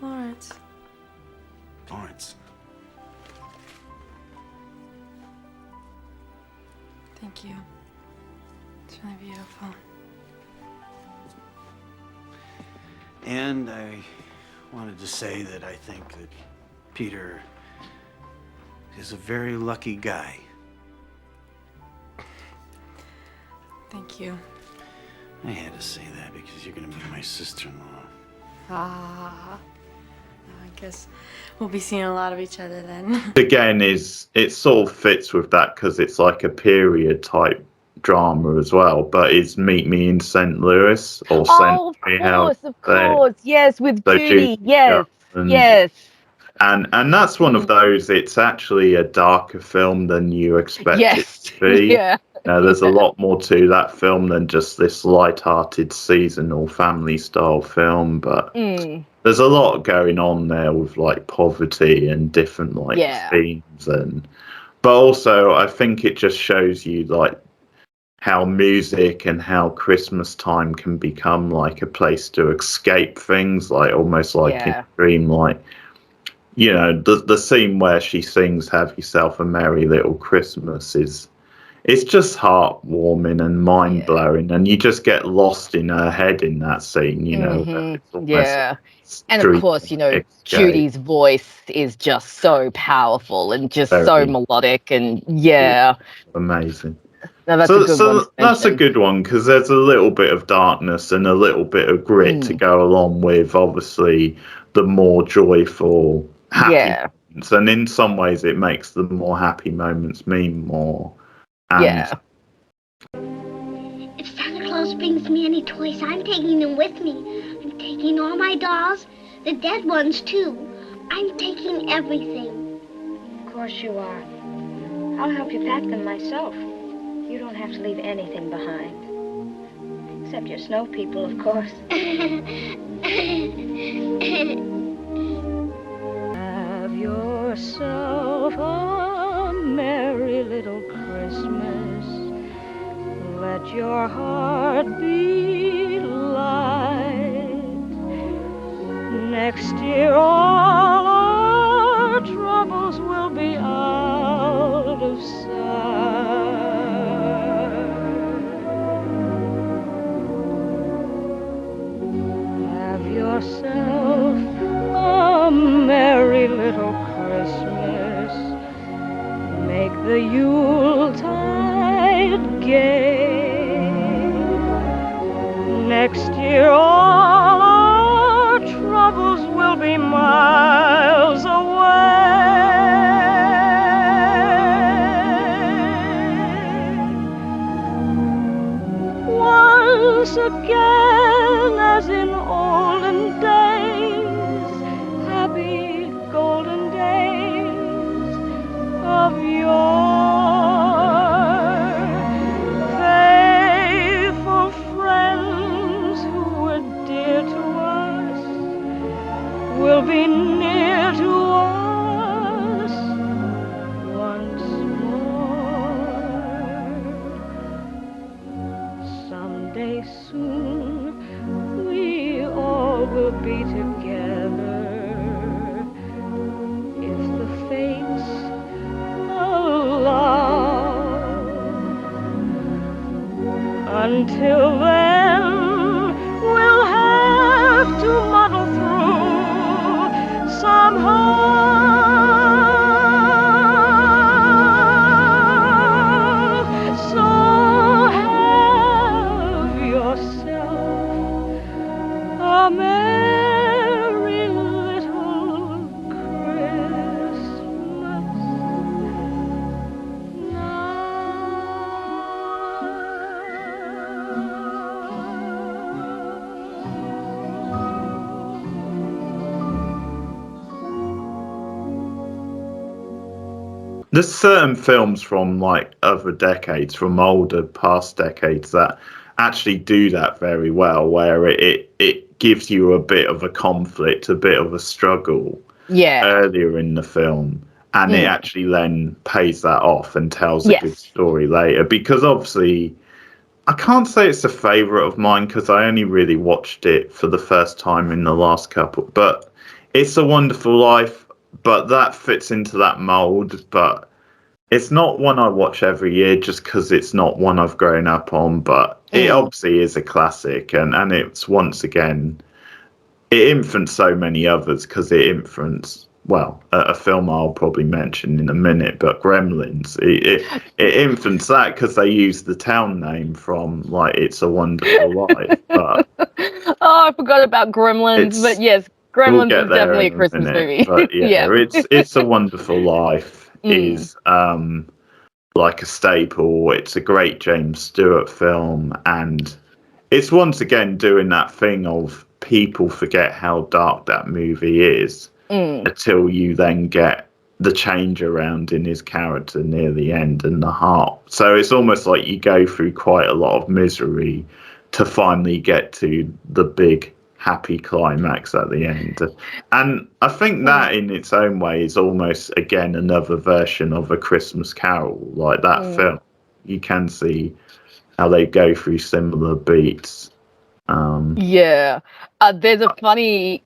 Lawrence. Lawrence. Thank you. It's really beautiful. And I wanted to say that I think that Peter is a very lucky guy. Thank you. I had to say that because you're gonna be my sister-in-law. I guess we'll be seeing a lot of each other then. Again, it sort of fits with that because it's like a period type drama as well. But it's Meet Me in St. Louis or of course, yes, with Judy, yes. And that's one of those. It's actually a darker film than you expect it to be. There's a lot more to that film than just this light-hearted seasonal family-style film, but there's a lot going on there with like poverty and different like themes, but also I think it just shows you like how music and how Christmas time can become like a place to escape things, like almost like in a dream, like you know, the scene where she sings "Have Yourself a Merry Little Christmas" it's just heartwarming and mind blowing, and you just get lost in her head in that scene. You know, it's almost Yeah. And of course, you know, escape. Judy's voice is just so powerful and just so Very. melodic, and yeah. Amazing. No, that's a good one. To That's a mention. good one because there's a little bit of darkness and a little bit of grit to go along with, obviously, the more joyful, happy moments. And in some ways, it makes the more happy moments mean more. And If Santa Claus brings me any toys, I'm taking them with me. I'm taking all my dolls, the dead ones too. I'm taking everything. Of course you are. I'll help you pack them myself. You don't have to leave anything behind. Except your snow people, of course. Have yourself a merry little Christmas. Let your heart be light. Next year all our troubles will be out of sight. Have yourself a merry little Christmas. Make the Yuletide gay. Next year all our troubles will be miles away. Once again, as in olden days, happy golden days of yore, faithful friends who were dear to us will be near to us once more. Someday soon we all will be together if the fates allow. Until then, we'll have to muddle through somehow. So have yourself a merry little Christmas. there's certain films from like other decades, from older past decades, that actually do that very well, where it gives you a bit of a conflict, a bit of a struggle earlier in the film, and it actually then pays that off and tells a good story later. Because obviously, I can't say it's a favourite of mine because I only really watched it for the first time in the last couple, but It's a Wonderful Life, but that fits into that mould. But it's not one I watch every year just because it's not one I've grown up on, but it obviously is a classic, and it's, once again, it influenced so many others because it influenced, well, a film I'll probably mention in a minute, but Gremlins. It influenced that because they used the town name from, like, It's a Wonderful Life. But I forgot about Gremlins, but yes, Gremlins is definitely a Christmas movie. But yeah, It's a Wonderful Life is like a staple. It's a great James Stewart film, and it's once again doing that thing of people forget how dark that movie is until you then get the change around in his character near the end and the heart. So it's almost like you go through quite a lot of misery to finally get to the big happy climax at the end. And I think that in its own way is almost, again, another version of A Christmas Carol, like that film. You can see how they go through similar beats. There's a funny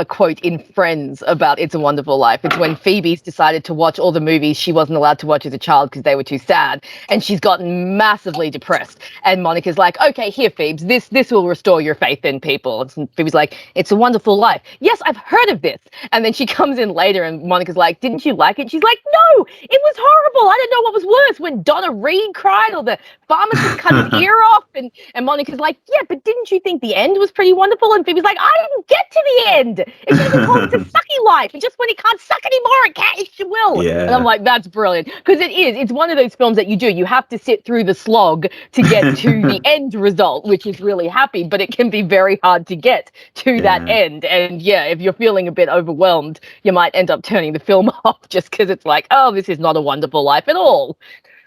quote in Friends about It's a Wonderful Life. It's when Phoebe's decided to watch all the movies she wasn't allowed to watch as a child because they were too sad, and she's gotten massively depressed. And Monica's like, "Okay, here, Phoebes, this will restore your faith in people." And Phoebe's like, "It's a Wonderful Life. Yes, I've heard of this." And then she comes in later, and Monica's like, "Didn't you like it?" She's like, "No, it was horrible. I don't know what was worse, when Donna Reed cried or the pharmacist cut his ear off." And Monica's like, "Yeah, but didn't you think the end was pretty wonderful?" And Phoebe's like, "I didn't get to the end. It should have been called It's a Sucky Life. And just when it can't suck anymore, it will." Yeah. And I'm like, that's brilliant. Because it's one of those films that you do. You have to sit through the slog to get to the end result, which is really happy, but it can be very hard to get to that end. And yeah, if you're feeling a bit overwhelmed, you might end up turning the film off just because it's like, oh, this is not a wonderful life at all.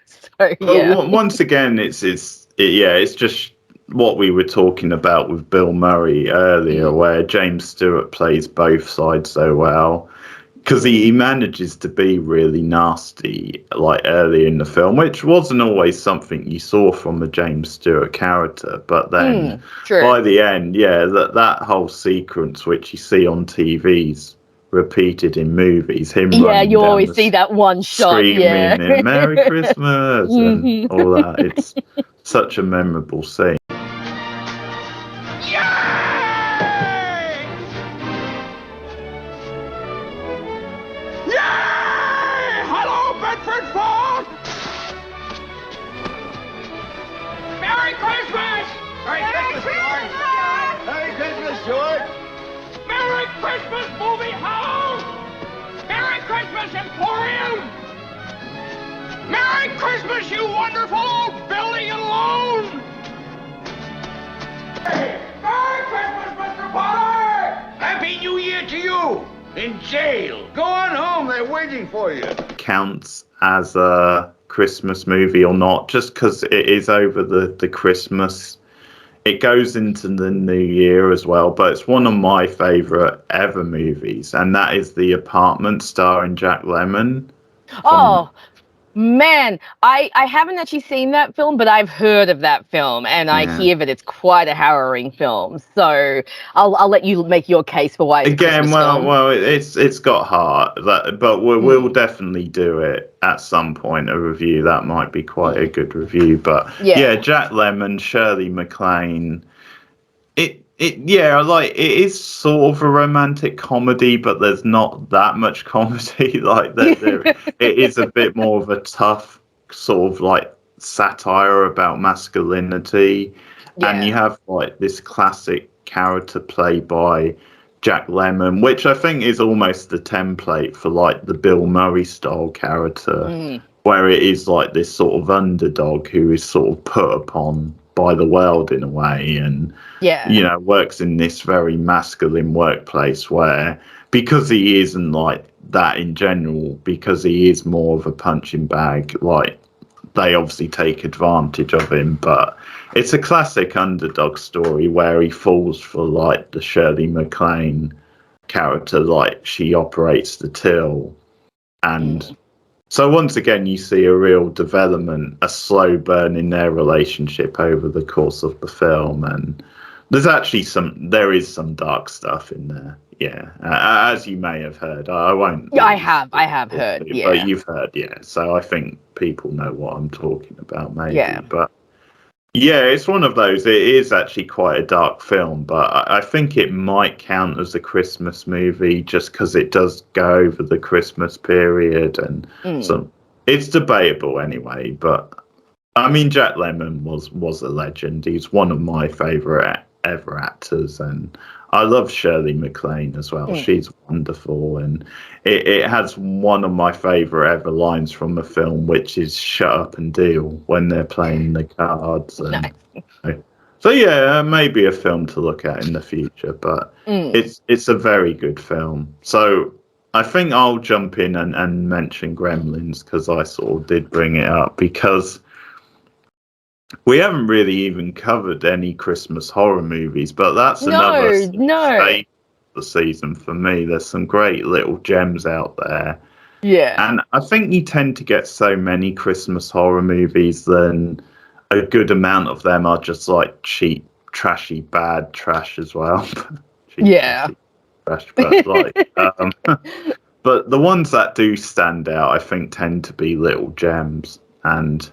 So yeah. Well, once again, it's just what we were talking about with Bill Murray earlier, where James Stewart plays both sides so well, because he manages to be really nasty like early in the film, which wasn't always something you saw from the James Stewart character. But then by the end, that whole sequence which you see on TV's repeated in movies, him running you down always see that one shot, screaming in Merry Christmas and all that. It's such a memorable scene. Hello, Bedford Falls! Merry Christmas! Merry Christmas, George! Merry Christmas, George! Merry Christmas, movie house! Merry Christmas, Emporium! Merry Christmas, you wonderful old building and loan! Merry Christmas, Mr. Potter! Happy New Year to you! In jail. Go on home, they're waiting for you. Counts as a Christmas movie or not, just because it is over the Christmas. It goes into the new year as well, but it's one of my favourite ever movies, and that is The Apartment, starring Jack Lemmon. Oh, man, I haven't actually seen that film, but I've heard of that film, and I hear that it's quite a harrowing film. So I'll let you make your case for why it's a Christmas film. It's got heart, but we'll definitely do it at some point, a review. That might be quite a good review. But yeah, Jack Lemmon, Shirley MacLaine. It is sort of a romantic comedy, but there's not that much comedy. Like it is a bit more of a tough sort of like satire about masculinity, and you have like this classic character played by Jack Lemmon, which I think is almost the template for like the Bill Murray style character, where it is like this sort of underdog who is sort of put upon by the world in a way, and works in this very masculine workplace where, because he isn't like that in general, because he is more of a punching bag, like they obviously take advantage of him. But it's a classic underdog story where he falls for like the Shirley MacLaine character, like she operates the till, and so once again, you see a real development, a slow burn in their relationship over the course of the film, and there's actually there is some dark stuff in there. Yeah, as you may have heard. I won't. Yeah, I have heard. Yeah, but you've heard. Yeah, so I think people know what I'm talking about, maybe. Yeah. But yeah, it's one of those. It is actually quite a dark film, but I think it might count as a Christmas movie just because it does go over the Christmas period, and so it's debatable anyway. But I mean, Jack Lemmon was a legend. He's one of my favourite ever actors, and I love Shirley MacLaine as well. She's wonderful, and it has one of my favourite ever lines from the film, which is "Shut up and deal" when they're playing the cards. And so yeah, maybe a film to look at in the future, but it's a very good film. So I think I'll jump in and mention Gremlins, because I sort of did bring it up, because we haven't really even covered any Christmas horror movies, but that's another state of the season for me. There's some great little gems out there. Yeah. And I think you tend to get so many Christmas horror movies, then a good amount of them are just like cheap, trashy, bad trash as well. Yeah. trash, but like, but the ones that do stand out, I think, tend to be little gems. And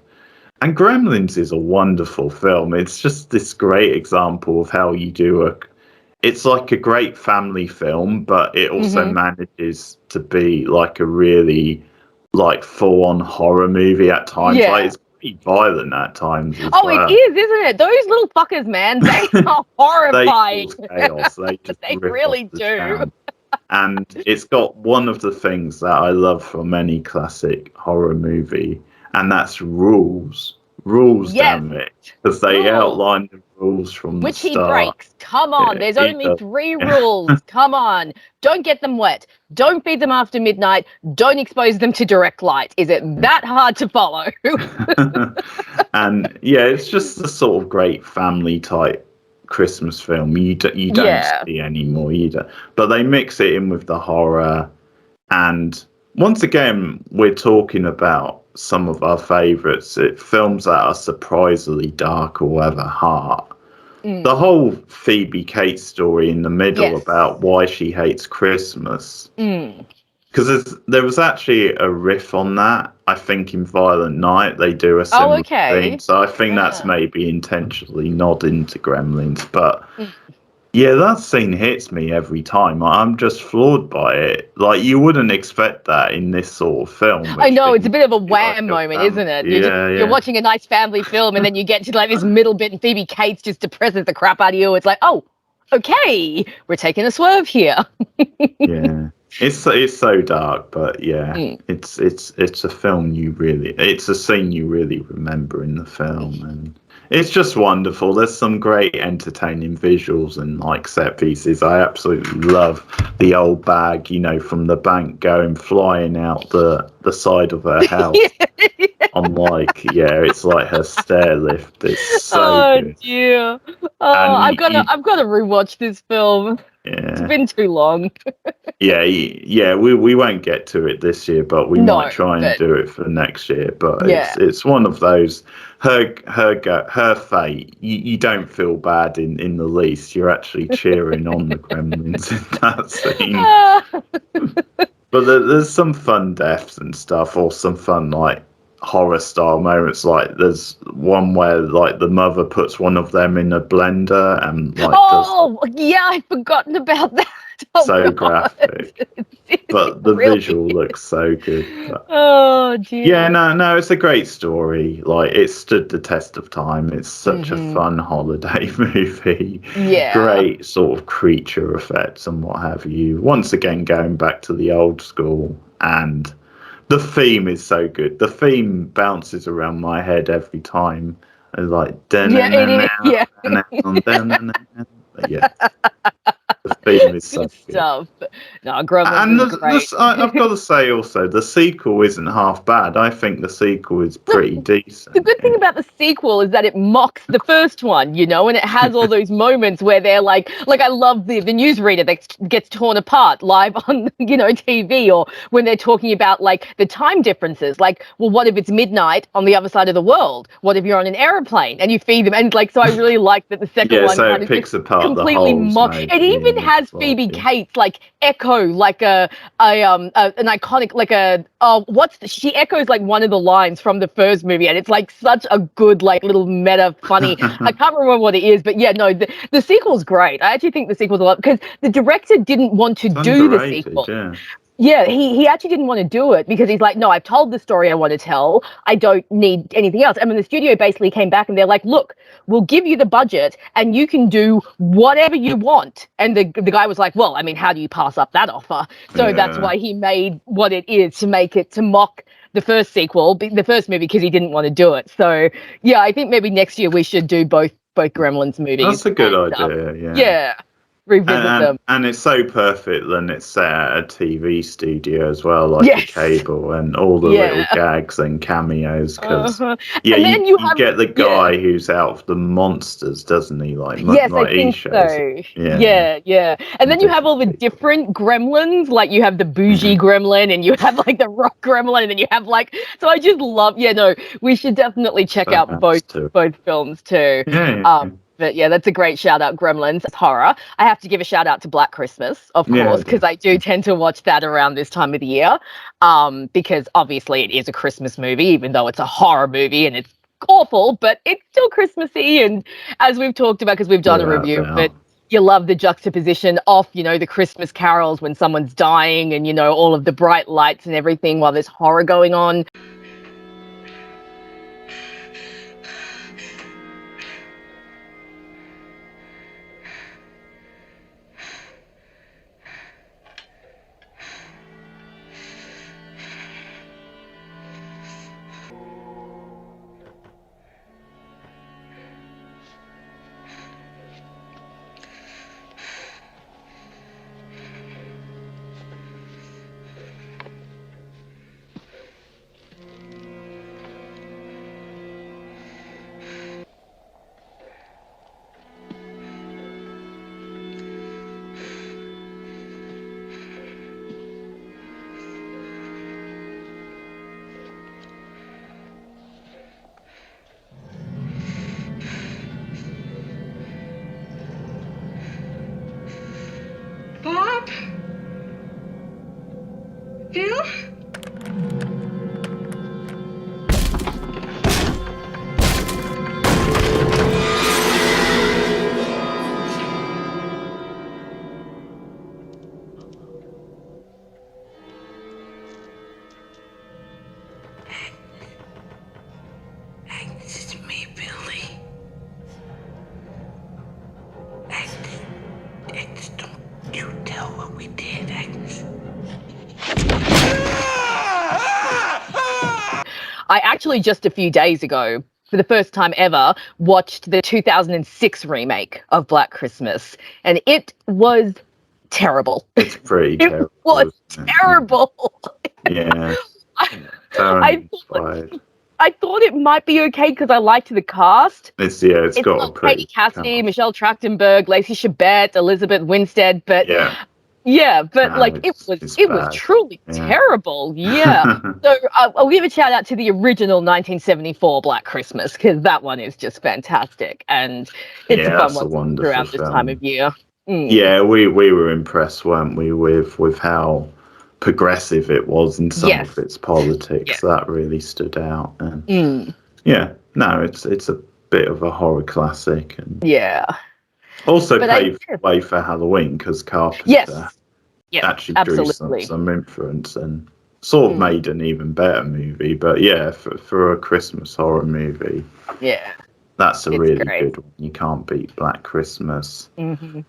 Gremlins is a wonderful film. It's just this great example of how you do it's like a great family film, but it also manages to be like a really like full-on horror movie at times. Yeah. Like it's pretty violent at times as Oh, well. it is, isn't it? Those little fuckers, man, they are horrifying. They cause chaos. They just They rip really off the do. town. And it's got one of the things that I love from any classic horror movie, and that's rules. Rules, Yes. damn it. Because they Rules. outline the rules from Which the he start. breaks. Come on, Yeah, there's he only does. 3 rules. Come on. Don't get them wet. Don't feed them after midnight. Don't expose them to direct light. Is it that hard to follow? And yeah, it's just the sort of great family type Christmas film you don't Yeah. see anymore either. But they mix it in with the horror, and once again, we're talking about some of our favourites. Films that are surprisingly dark or have a heart. The whole Phoebe Cates story in the middle about why she hates Christmas. Because there was actually a riff on that. I think in Violent Night they do a similar thing. So I think that's maybe intentionally nodding to Gremlins. But yeah, that scene hits me every time. I'm just floored by it. Like, you wouldn't expect that in this sort of film. I know, it's a bit of a wham moment, isn't it? Yeah, You're watching a nice family film and then you get to like this middle bit and Phoebe Cates just depresses the crap out of you. It's like, oh, okay, we're taking a swerve here. Yeah. It's so dark, but yeah, it's a film it's a scene you really remember in the film, and it's just wonderful. There's some great entertaining visuals and like set pieces. I absolutely love the old bag, from the bank going flying out the side of her house. On it's like her stair lift. It's so good. Dear. Oh, I've got to rewatch this film. It's been too long. We won't get to it this year, but we might try and do it for next year. But it's one of those her fate. You don't feel bad in the least. You're actually cheering on the Gremlins in that scene. But there's some fun deaths and stuff, or some fun like horror style moments. Like there's one where like the mother puts one of them in a blender and like I'd forgotten about that. So graphic, but the visual looks so good. But, oh dear. Yeah, no, it's a great story. Like it stood the test of time. It's such a fun holiday movie. Yeah, great sort of creature effects and what have you. Once again, going back to the old school, and the theme is so good. The theme bounces around my head every time. It's like yeah. The theme is so good stuff. No, Gremlins is great. I've got to say also, the sequel isn't half bad. I think the sequel is pretty decent. The good thing about the sequel is that it mocks the first one, and it has all those moments where they're like I love the newsreader that gets torn apart live on, TV, or when they're talking about like the time differences. Like, well, what if it's midnight on the other side of the world? What if you're on an aeroplane and you feed them? And like, so I really like that the second one so kind it of picks apart completely the holes. It even has Phoebe Cates like echo like an iconic she echoes like one of the lines from the first movie, and it's like such a good like little meta funny. I can't remember what it is, but yeah, no, the sequel's great. I actually think the sequel's a lot because the director didn't want to do the sequel. Yeah, he actually didn't want to do it because he's like, no, I've told the story I want to tell. I don't need anything else. I mean, the studio basically came back and they're like, look, we'll give you the budget and you can do whatever you want. And the guy was like, well, I mean, how do you pass up that offer? So that's why he made what it is, to mock the first sequel, the first movie, because he didn't want to do it. So yeah, I think maybe next year we should do both Gremlins movies. That's a good idea. Yeah. Revisit them. And it's so perfect then it's set at a TV studio as well, like a cable, and all the little gags and cameos. Because you get the guy who's out of the monsters, doesn't he? Like, yes, I think so. Yeah. And then you have all the different gremlins, like you have the bougie gremlin, and you have like the rock gremlin, and then you have like. So I just love. Yeah, no, we should definitely check out both films too. But yeah, that's a great shout out, Gremlins. It's horror. I have to give a shout out to Black Christmas, of Yeah, course, because I do tend to watch that around this time of the year. Because obviously it is a Christmas movie, even though it's a horror movie and it's awful, but it's still Christmassy. And as we've talked about, because we've done a Without review, doubt. but you love the juxtaposition of, you know, the Christmas carols when someone's dying and, you know, all of the bright lights and everything while there's horror going on. Bob? Phil? Agnes, it's me, Billy. Agnes, don't you tell what we did, Agnes. I actually just a few days ago, for the first time ever, watched the 2006 remake of Black Christmas, and it was terrible. It's pretty It terrible. was isn't it? terrible. Yeah. I Totally thought, inspired. I thought it might be okay because I liked the cast. It's got a got pretty Katie Cassidy, cast. Michelle Trachtenberg, Lacey Chabert, Elizabeth Winstead, but Yeah. but No, like it it's was bad. truly Yeah. terrible. Yeah. So I'll give a shout out to the original 1974 Black Christmas because that one is just fantastic and it's a fun That's a one wonderful around this time film. of year. Mm. Yeah, we were impressed, weren't we, with how progressive it was in some Yes. of its politics. Yes. That really stood out. And Mm. yeah, no, it's a bit of a horror classic, and Yeah. also But I- paved the way for Halloween because Carpenter Yes, actually absolutely. drew some influence and sort of made an even better movie. But yeah, for a Christmas horror movie, Yeah. that's a It's really great. good one. You can't beat Black Christmas. Hmm.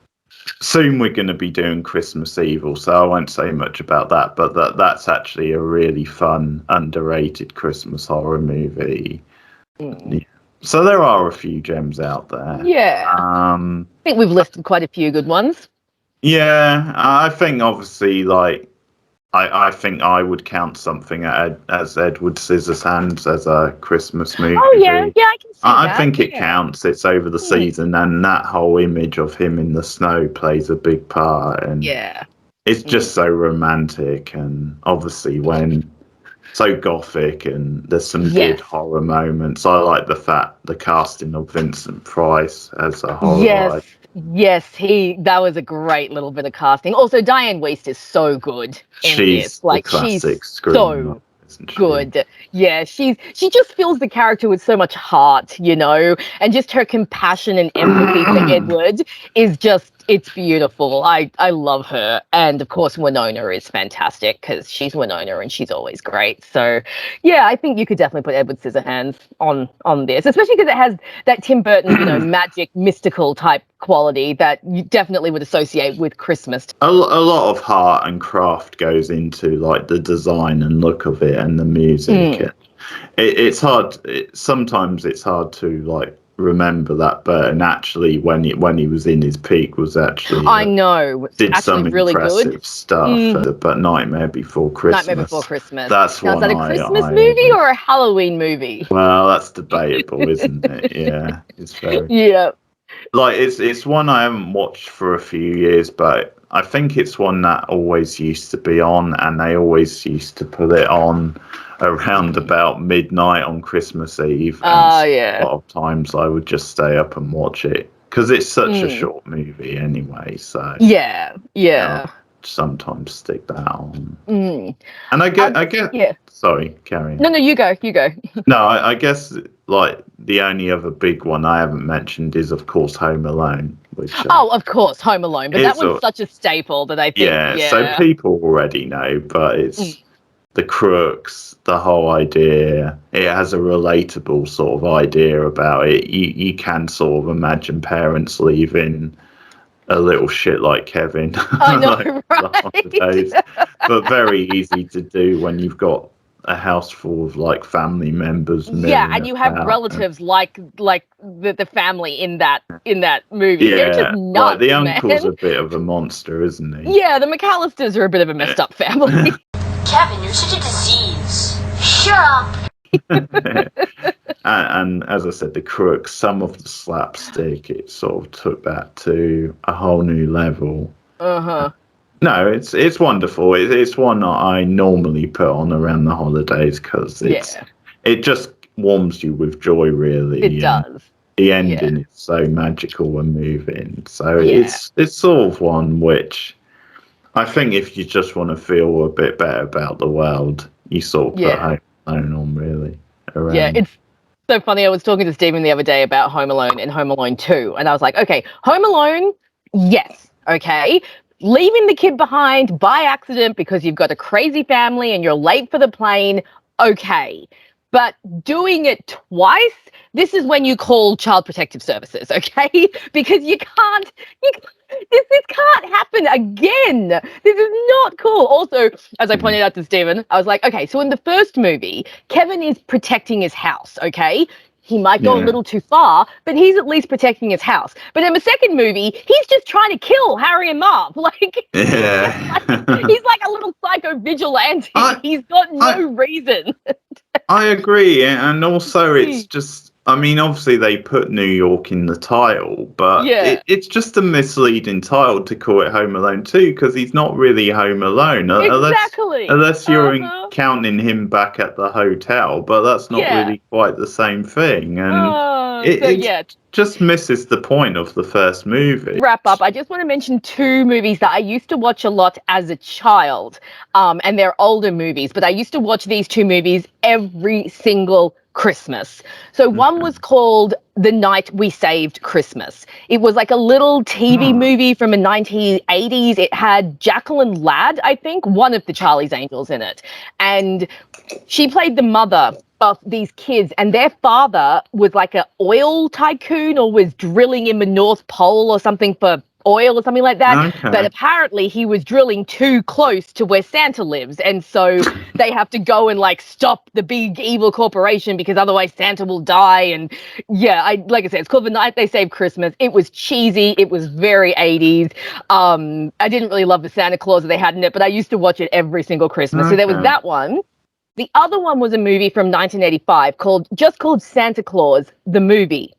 Soon we're going to be doing Christmas Evil, so I won't say much about that. But that's actually a really fun, underrated Christmas horror movie. Yeah. So there are a few gems out there. Yeah. I think we've listed quite a few good ones. Yeah, I think obviously, like, I think I would count something as Edward Scissorhands as a Christmas movie. Oh yeah, I can see I that. think it yeah. counts. It's over the season, and that whole image of him in the snow plays a big part. And Yeah. it's just so romantic, and obviously when so gothic, and there's some Yes. good horror moments. I like the casting of Vincent Price as a horror. Yes. Yes, that was a great little bit of casting. Also, Diane Wiest is so good in She's this. Like the classic she's scream, so isn't she? good. Yeah, she just fills the character with so much heart, you know, and just her compassion and empathy for Edward is just it's beautiful. I love her, and of course Winona is fantastic because she's Winona and she's always great. So yeah, I think you could definitely put Edward Scissorhands on this, especially because it has that Tim Burton, you know, magic mystical type quality that you definitely would associate with Christmas. A lot of heart and craft goes into like the design and look of it and the music. It's hard. Sometimes it's hard to like remember that, but actually when he was in his peak was actually I know did actually some really impressive good stuff. But Nightmare Before Christmas. Nightmare Before Christmas. That's now, is one that a Christmas movie or a Halloween movie? Well, that's debatable, isn't it? Yeah, it's very. Yeah. Like it's one I haven't watched for a few years, but I think it's one that always used to be on, and they always used to put it on around about midnight on Christmas Eve. And yeah. a lot of times I would just stay up and watch it because it's such a short movie anyway. So yeah. I'll sometimes stick that on. Mm. And I get. Yeah. Sorry, carry on. No, you go. No, I guess like the only other big one I haven't mentioned is of course Home Alone, which Of course, Home Alone, but that one's such a staple that I think. So people already know, but it's the crooks, the whole idea. It has a relatable sort of idea about it. You can sort of imagine parents leaving a little shit like Kevin. I know, right? But very easy to do when you've got a house full of like family members. Yeah, and you have relatives like the family in that movie. Yeah, They're just nuts, like the uncle's man. a bit of a monster, isn't he? Yeah, the McAllisters are a bit of a messed up family. Kevin, you're such a disease. Shut up. And as I said, the crooks, some of the slapstick, it sort of took that to a whole new level. No, it's wonderful. It's one that I normally put on around the holidays because it just warms you with joy, really. It does. The ending is so magical and moving. So it's sort of one which I think if you just want to feel a bit better about the world, you sort of put Home Alone on, really. Yeah, it's so funny. I was talking to Stephen the other day about Home Alone and Home Alone 2, and I was like, okay, Home Alone, yes, okay. Leaving the kid behind by accident because you've got a crazy family and you're late for the plane, okay. But doing it twice, this is when you call Child Protective Services, okay? Because this can't happen again. This is not cool. Also, as I pointed out to Stephen, I was like, okay, so in the first movie, Kevin is protecting his house, okay? He might go a little too far, but he's at least protecting his house. But in the second movie, he's just trying to kill Harry and Marv. Like, he's like a little psycho vigilante. He's got no reason. I agree, and also it's just, I mean, obviously they put New York in the title, but it's just a misleading title to call it Home Alone 2 because he's not really home alone. Exactly. Unless you're counting him back at the hotel, but that's not really quite the same thing. And it just misses the point of the first movie. Wrap up. I just want to mention two movies that I used to watch a lot as a child, and they're older movies, but I used to watch these two movies every single Christmas. So one was called The Night We Saved Christmas. It was like a little TV movie from the 1980s. It had Jacqueline Ladd, I think, one of the Charlie's Angels in it. And she played the mother of these kids, and their father was like an oil tycoon or was drilling in the North Pole or something for oil or something like that. Okay. But apparently he was drilling too close to where Santa lives, and so they have to go and like stop the big evil corporation because otherwise Santa will die. And like I said, it's called The Night They Saved Christmas. It was cheesy. It was very 80s. I didn't really love the Santa Claus that they had in it, but I used to watch it every single Christmas. So there was that one. The other one was a movie from 1985 called Santa Claus, the movie.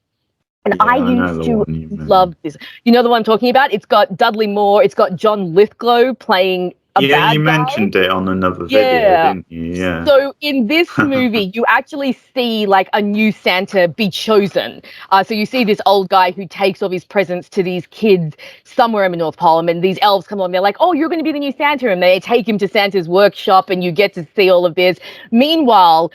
And I used to love this. You know the one I'm talking about? It's got Dudley Moore. It's got John Lithgow playing a bad guy. Mentioned it on another video, didn't you? Yeah. So in this movie, you actually see like a new Santa be chosen. So you see this old guy who takes all his presents to these kids somewhere in the North Pole, and these elves come along. They're like, "Oh, you're going to be the new Santa," and they take him to Santa's workshop, and you get to see all of this. Meanwhile,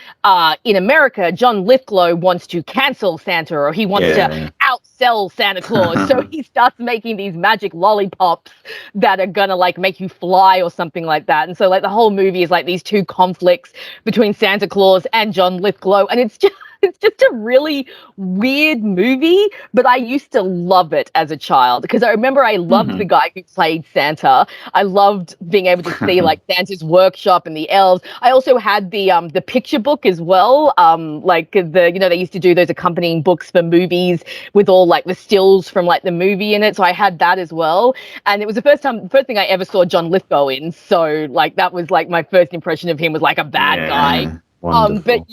in America, John Lithgow wants to cancel Santa, or he wants to outsell Santa Claus. So he starts making these magic lollipops that are gonna like make you fly or something like that. And so like the whole movie is like these two conflicts between Santa Claus and John Lithgow, and it's just a really weird movie, but I used to love it as a child because I remember I loved the guy who played Santa. I loved being able to see like Santa's workshop and the elves. I also had the picture book as well. Like they used to do those accompanying books for movies with all like the stills from like the movie in it. So I had that as well. And it was the first thing I ever saw John Lithgow in. So like that was like my first impression of him was like a bad guy. But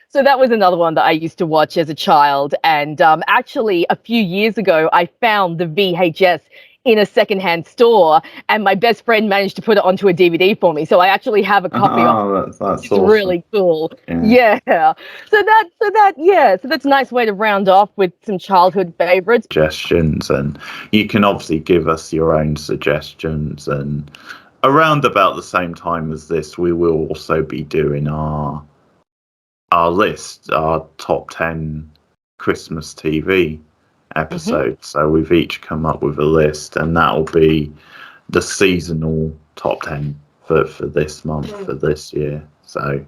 so that was another one that I used to watch as a child. And actually, a few years ago, I found the VHS in a secondhand store, and my best friend managed to put it onto a DVD for me. So I actually have a copy of it. That's It's awesome. really cool. Yeah. Yeah. So that's a nice way to round off with some childhood favorites. Suggestions, and you can obviously give us your own suggestions. And around about the same time as this, we will also be doing our list, our top 10 Christmas TV episodes. So we've each come up with a list, and that'll be the seasonal top 10 for this month, for this year. So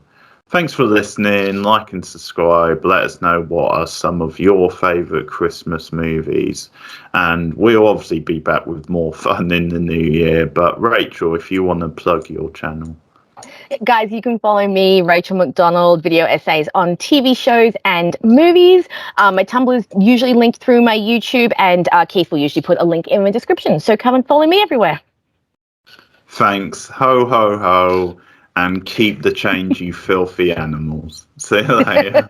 thanks for listening. Like and subscribe. Let us know what are some of your favourite Christmas movies, and we'll obviously be back with more fun in the new year. But Rachel, if you want to plug your channel. Guys, you can follow me, Rachel McDonald, video essays on TV shows and movies. My Tumblr is usually linked through my YouTube, and Keith will usually put a link in the description. So come and follow me everywhere. Thanks. Ho, ho, ho. And keep the change, you filthy animals. See you later.